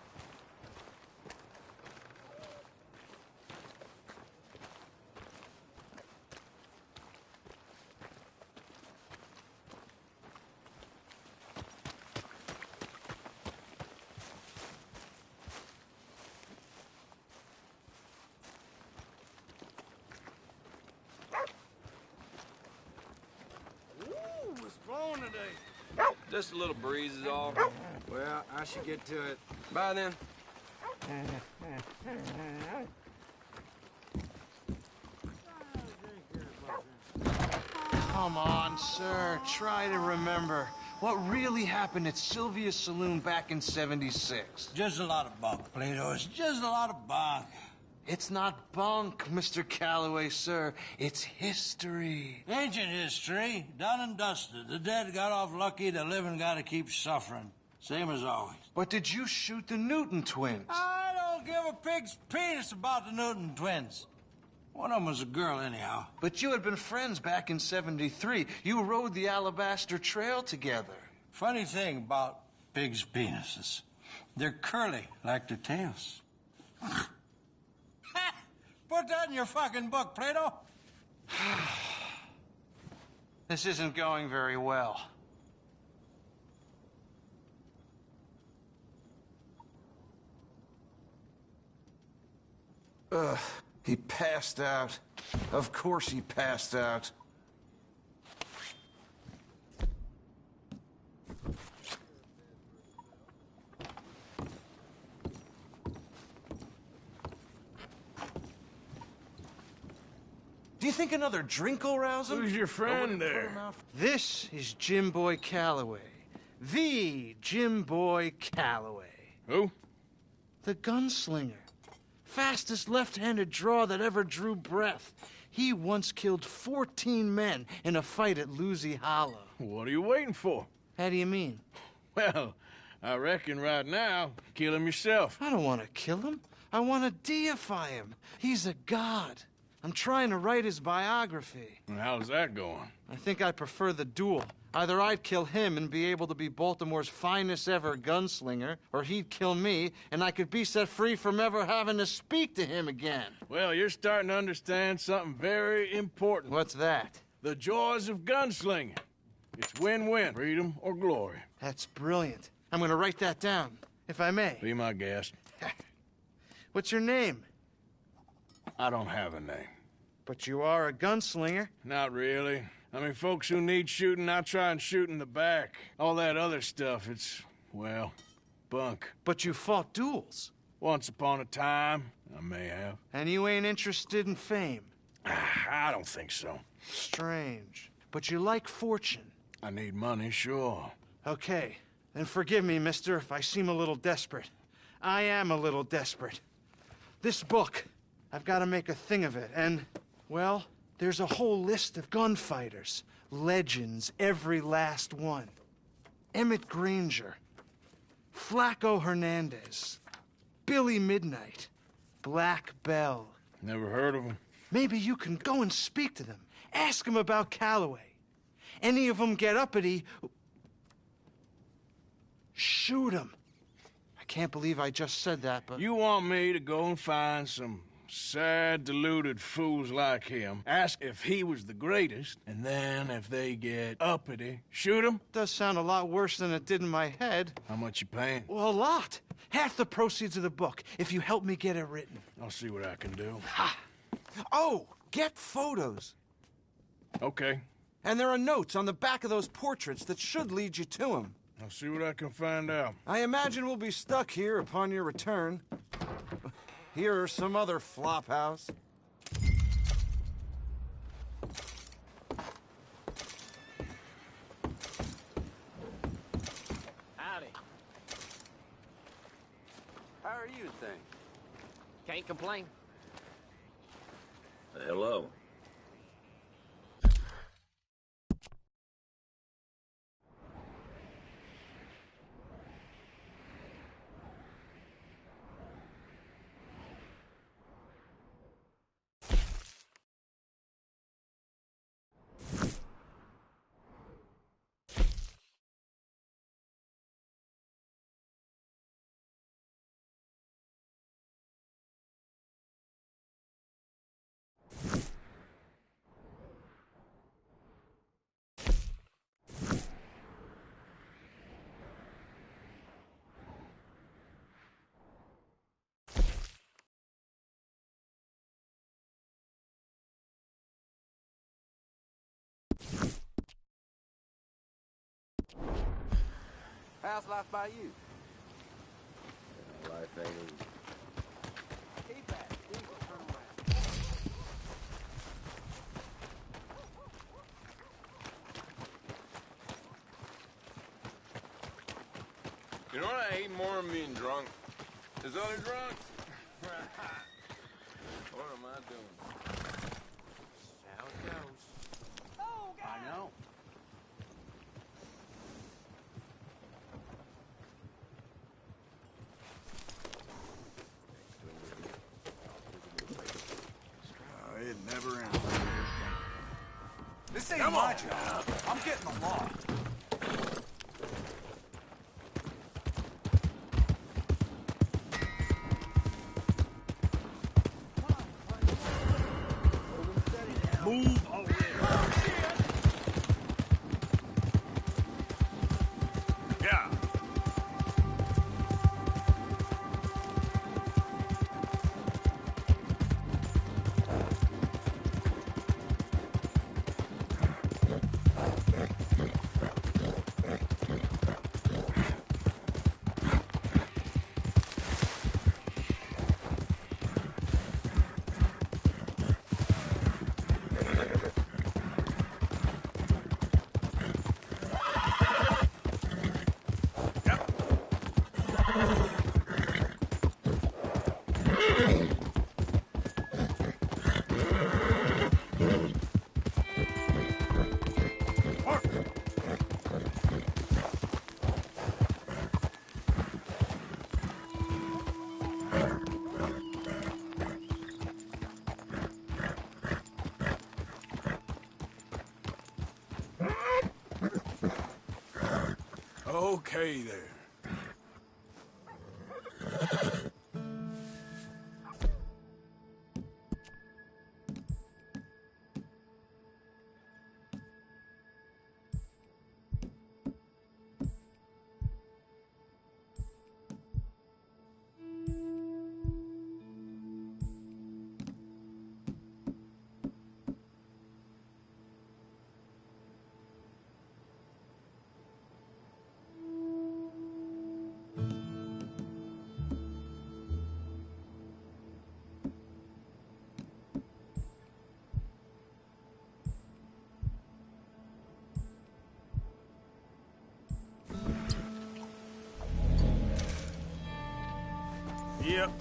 Just a little breeze is all. Well, I should get to it. Bye then. Come on, sir. Try to remember. What really happened at Sylvia's Saloon back in '76? Just a lot of bunk, Plato. It's just a lot of bunk. It's not bunk, Mr. Calloway, sir. It's history. Ancient history. Done and dusted. The dead got off lucky, the living gotta keep suffering. Same as always. But did you shoot the Newton twins? I don't give a pig's penis about the Newton twins. One of them was a girl, anyhow. But you had been friends back in '73. You rode the Alabaster Trail together. Funny thing about pigs' penises. They're curly, like their tails. Put that in your fucking book, Plato. This isn't going very well. He passed out. Of course he passed out. Do you think another drink will rouse him? Who's your friend there? This is Jim Boy Calloway. The Jim Boy Calloway. Who? The gunslinger. Fastest left-handed draw that ever drew breath. He once killed 14 men in a fight at Lucy Hollow. What are you waiting for? How do you mean? Well, I reckon right now, kill him yourself. I don't want to kill him. I want to deify him. He's a god. I'm trying to write his biography. And how's that going? I think I prefer the duel. Either I'd kill him and be able to be Baltimore's finest ever gunslinger, or he'd kill me and I could be set free from ever having to speak to him again. Well, you're starting to understand something very important. What's that? The joys of gunslinging. It's win-win, freedom or glory. That's brilliant. I'm gonna write that down, if I may. Be my guest. What's your name? I don't have a name. But you are a gunslinger. Not really. I mean, folks who need shooting, I try and shoot in the back. All that other stuff, it's, well, bunk. But you fought duels. Once upon a time, I may have. And you ain't interested in fame. I don't think so. Strange. But you like fortune. I need money, sure. Okay. Then forgive me, mister, if I seem a little desperate. I am a little desperate. This book, I've got to make a thing of it, and, well, there's a whole list of gunfighters. Legends, every last one. Emmett Granger. Flaco Hernandez. Billy Midnight. Black Bell. Never heard of him. Maybe you can go and speak to them. Ask them about Calloway. Any of them get uppity, shoot them. I can't believe I just said that, but... You want me to go and find some sad, deluded fools like him, ask if he was the greatest, and then if they get uppity, shoot him? Does sound a lot worse than it did in my head. How much you paying? Well, a lot. Half the proceeds of the book, if you help me get it written. I'll see what I can do. Ha! Oh, get photos. Okay. And there are notes on the back of those portraits that should lead you to him. I'll see what I can find out. I imagine we'll be stuck here upon your return. Here or some other flop house. Howdy. How are you, thing? Can't complain. Hello. How's life by you? Life ain't easy. Keep at it. These will turn around. You know what I hate more than being drunk? Is other drunk? What am I doing? How it goes. Oh, God. I know. It never ends. This ain't Come my on. job. I'm getting the law. Move already. Yeah. Okay there. Yep.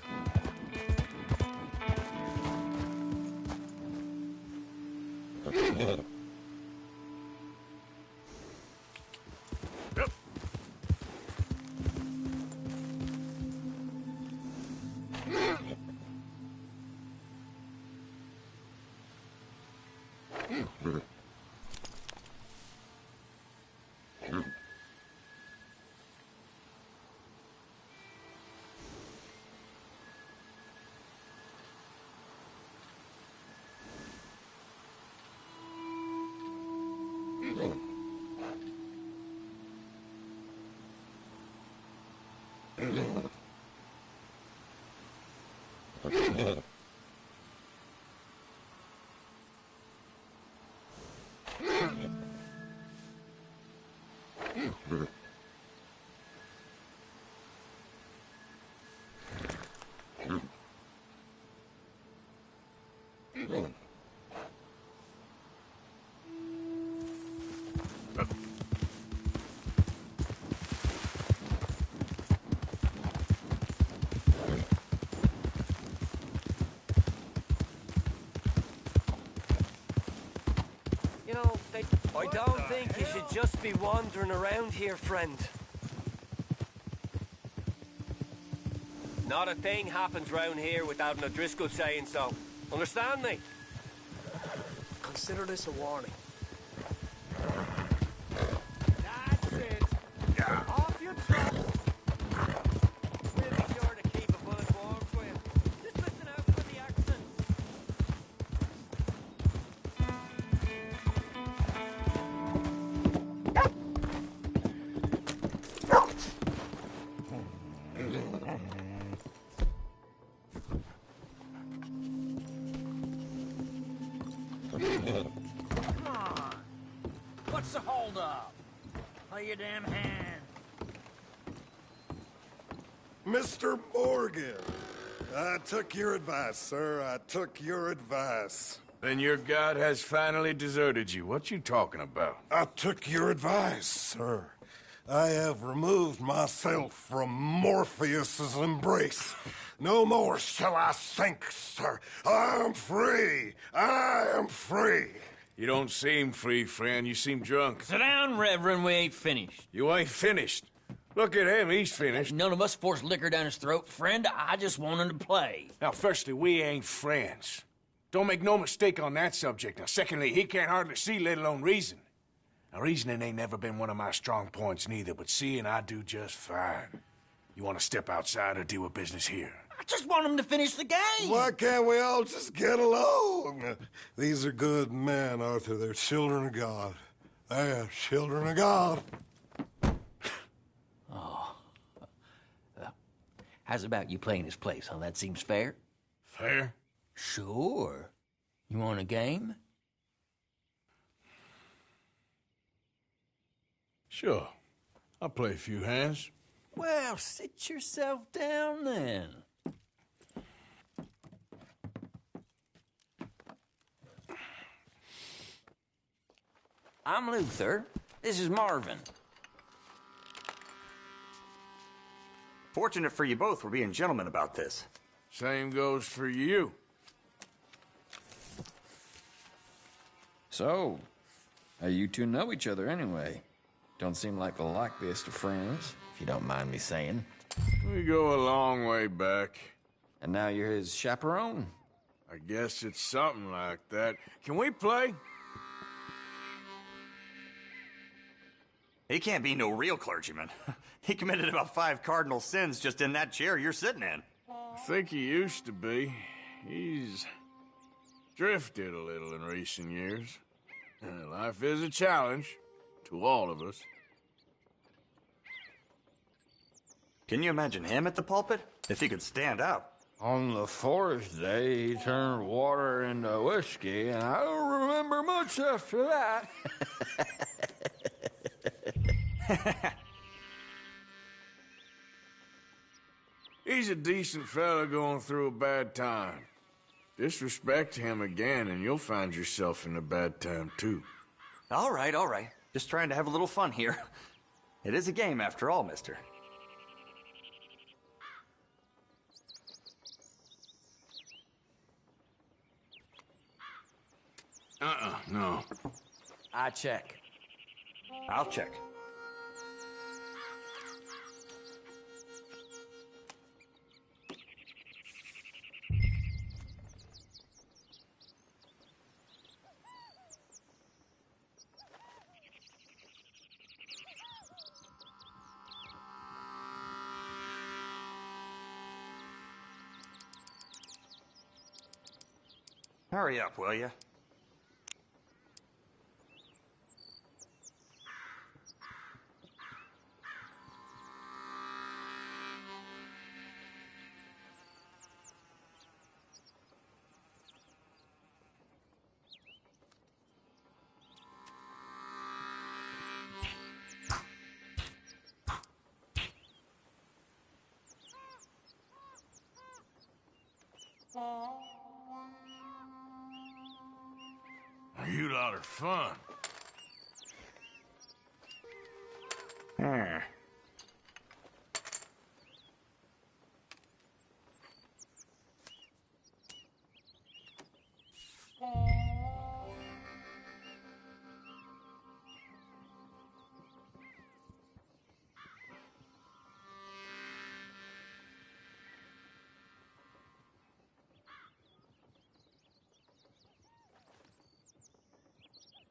Yeah. Yep. You know, I don't think you should just be wandering around here, friend. Not a thing happens round here without an O'Driscoll saying so. Understand me? Consider this a warning. That's it. Off you trot. We'll be sure to keep a bullet warm for you. Just listen out for the accents. Come on. What's the holdup? Play your damn hand. Mr. Morgan, I took your advice, sir. I took your advice. Then your god has finally deserted you. What you talking about? I took your advice, sir. I have removed myself from Morpheus's embrace. No more shall I sink, sir. I am free. I am free. You don't seem free, friend. You seem drunk. Sit down, Reverend. We ain't finished. You ain't finished. Look at him. He's finished. None of us forced liquor down his throat, friend. I just wanted to play. Now, firstly, we ain't friends. Don't make no mistake on that subject. Now, secondly, he can't hardly see, let alone reason. Now, reasoning ain't never been one of my strong points neither, but seeing I do just fine. You want to step outside or deal with business here? I just want him to finish the game. Why can't we all just get along? These are good men, Arthur. They're children of God. They are children of God. Oh. How's about you playing his place, huh? That seems fair? Fair? Sure. You want a game? Sure. I'll play a few hands. Well, sit yourself down then. I'm Luther. This is Marvin. Fortunate for you both, we're being gentlemen about this. Same goes for you. So, how you two know each other anyway? Don't seem like the likeliest of friends, if you don't mind me saying. We go a long way back. And now you're his chaperone? I guess it's something like that. Can we play? He can't be no real clergyman. He committed about 5 cardinal sins just in that chair you're sitting in. I think he used to be. He's drifted a little in recent years. Life is a challenge to all of us. Can you imagine him at the pulpit? If he could stand up. On the 4th day, he turned water into whiskey, and I don't remember much after that. He's a decent fella going through a bad time. Disrespect him again, and you'll find yourself in a bad time, too. All right, all right. Just trying to have a little fun here. It is a game, after all, mister. No. I check. I'll check. Hurry up, will you? You lot are fun.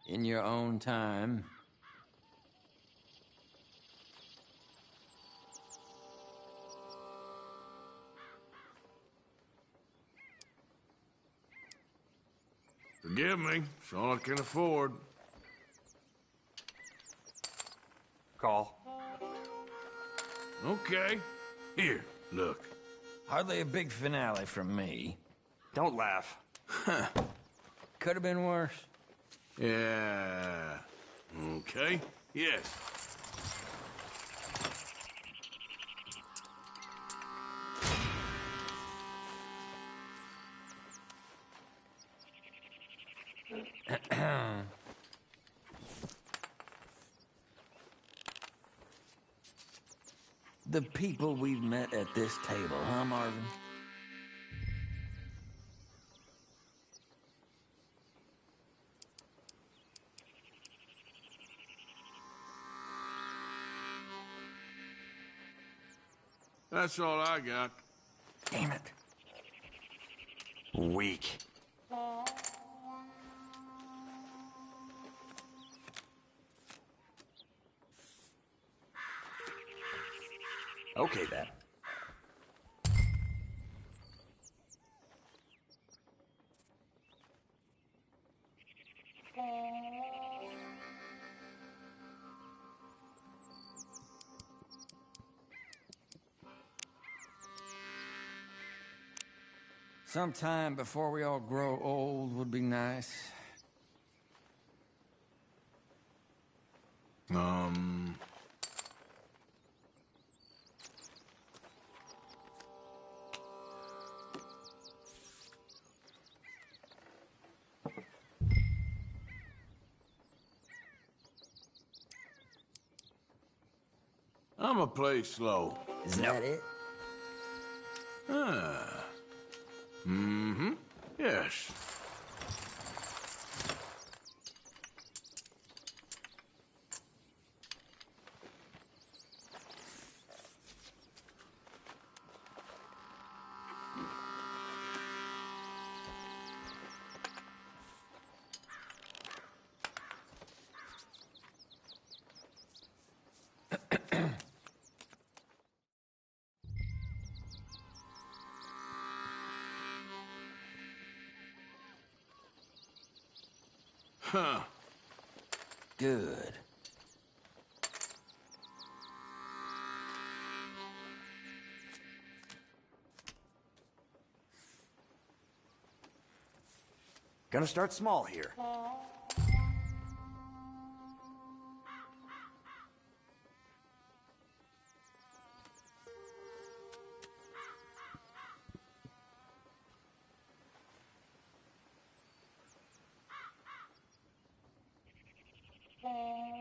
In your own time. Forgive me, it's all I can afford. Call. Okay. Here, look. Hardly a big finale from me. Don't laugh. Could have been worse. Yeah. Okay. Yes. The people we've met at this table, huh, Marvin? That's all I got. Damn it. Weak. Okay, then. Sometime before we all grow old would be nice. I'ma play slow. Is that it? Mm-hmm. Yes. Huh. Good. Gonna start small here.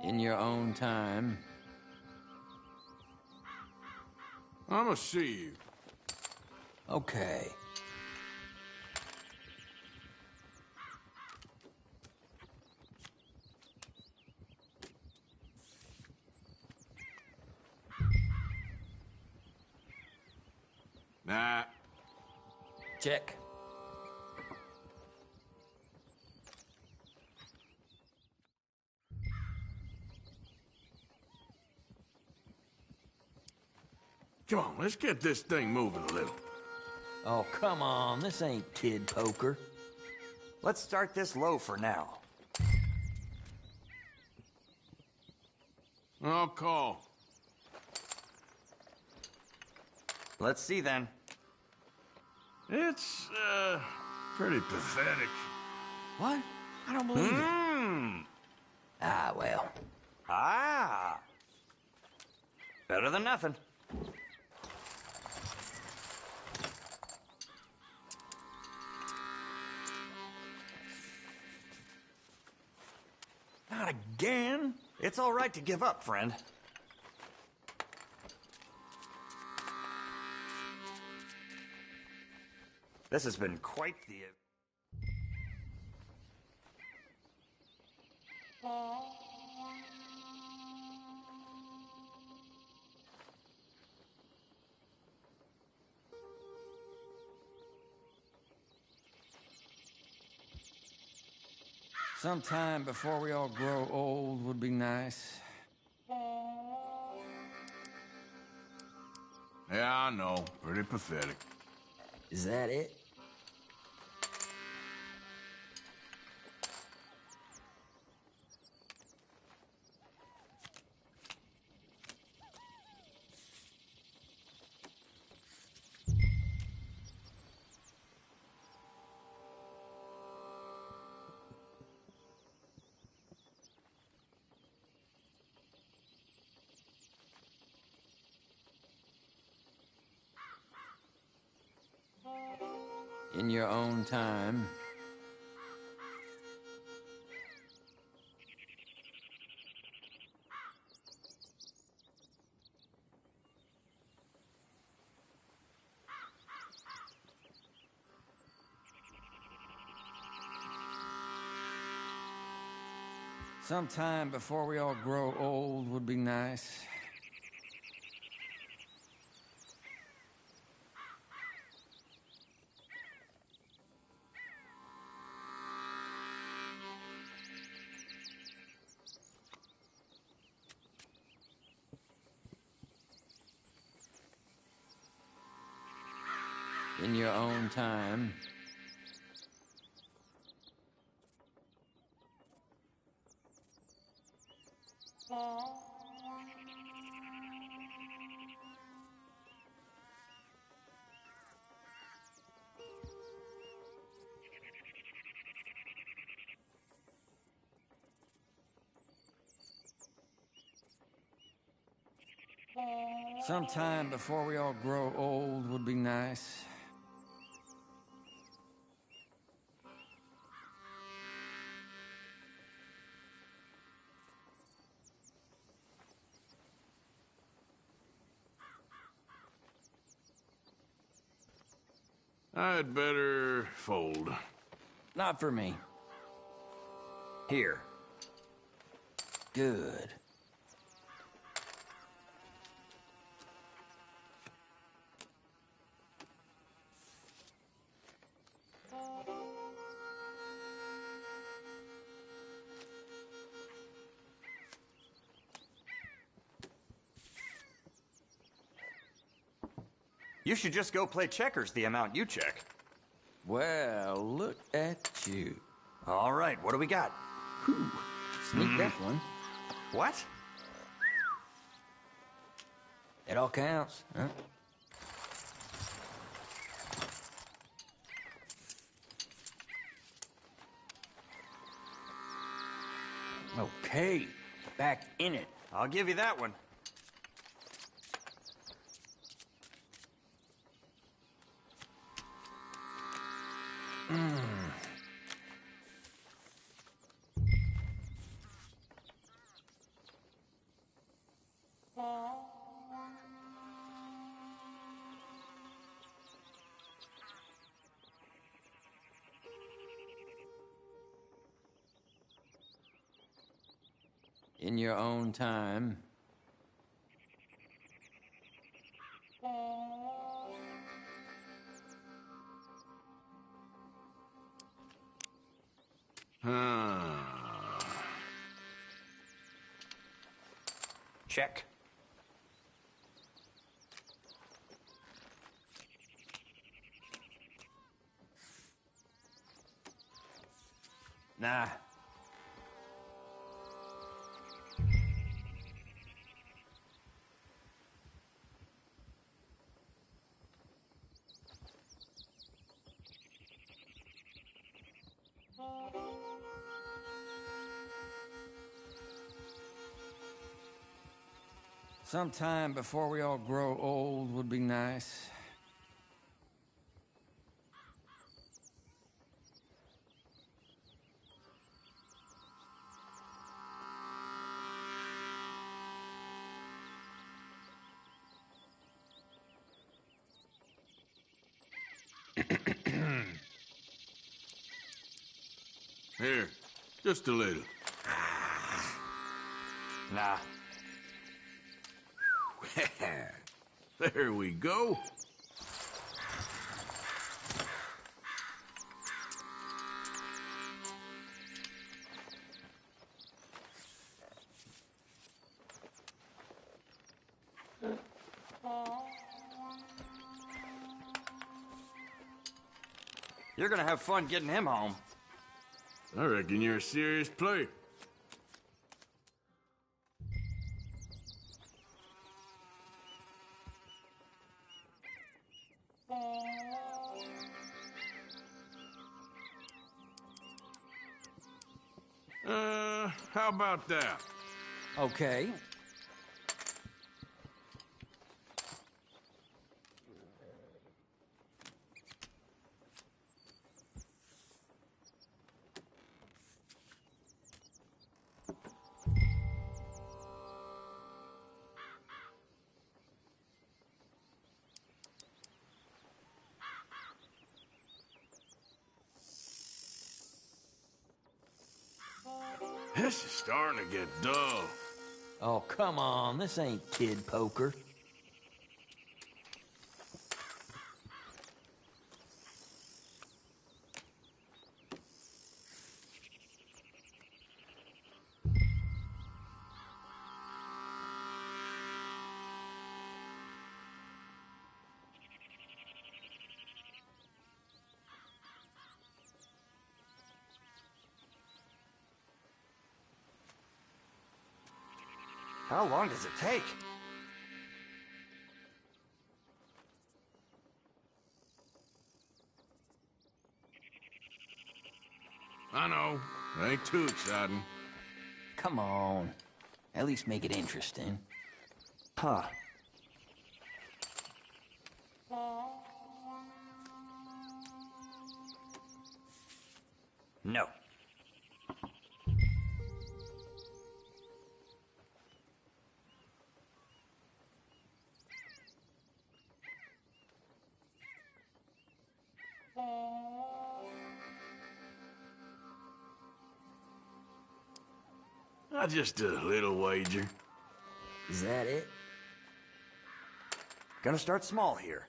In your own time. I'ma see you. Okay. Nah. Check. Come on, let's get this thing moving a little. Oh, come on. This ain't kid poker. Let's start this low for now. I'll call. Let's see then. It's, pretty pathetic. What? I don't believe it. Ah, well. Ah. Better than nothing. Not again. It's all right to give up, friend. This has been quite the... Sometime before we all grow old would be nice. Yeah, I know. Pretty pathetic. Is that it? In your own time. Sometime before we all grow old would be nice. In your own time. Sometime before we all grow old would be nice. I'd better fold. Not for me. Here. Good. You should just go play checkers the amount you check. Well, look at you. All right, what do we got? Whew. Sneak that one. What? It all counts, huh? Okay, back in it. I'll give you that one. In your own time. Check. Nah. Sometime before we all grow old would be nice. Here, just a little. Nah. There we go. You're gonna have fun getting him home. I reckon you're a serious player. How about that? Okay. This is starting to get dull. Oh, come on. This ain't kid poker. How long does it take? I know. It ain't too exciting. Come on. At least make it interesting. Huh. No. Just a little wager. Is that it? Gonna start small here.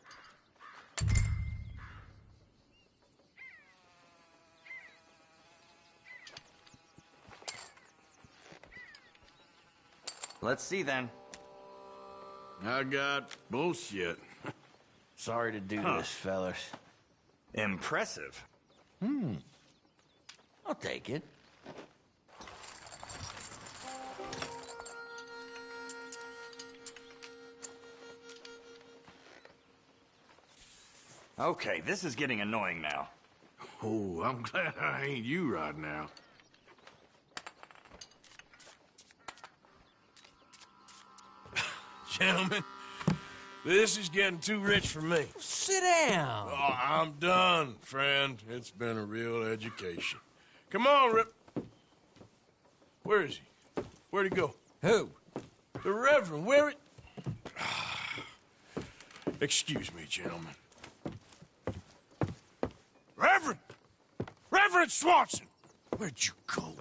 Let's see then. I got bullshit. Sorry to do this, fellas. Impressive. I'll take it. Okay, this is getting annoying now. Oh, I'm glad I ain't you right now. Gentlemen, this is getting too rich for me. Sit down. Oh, I'm done, friend. It's been a real education. Come on, Rip. Where is he? Where'd he go? Who? The Reverend. Where it? Excuse me, gentlemen. Reverend! Reverend Swanson! Where'd you go?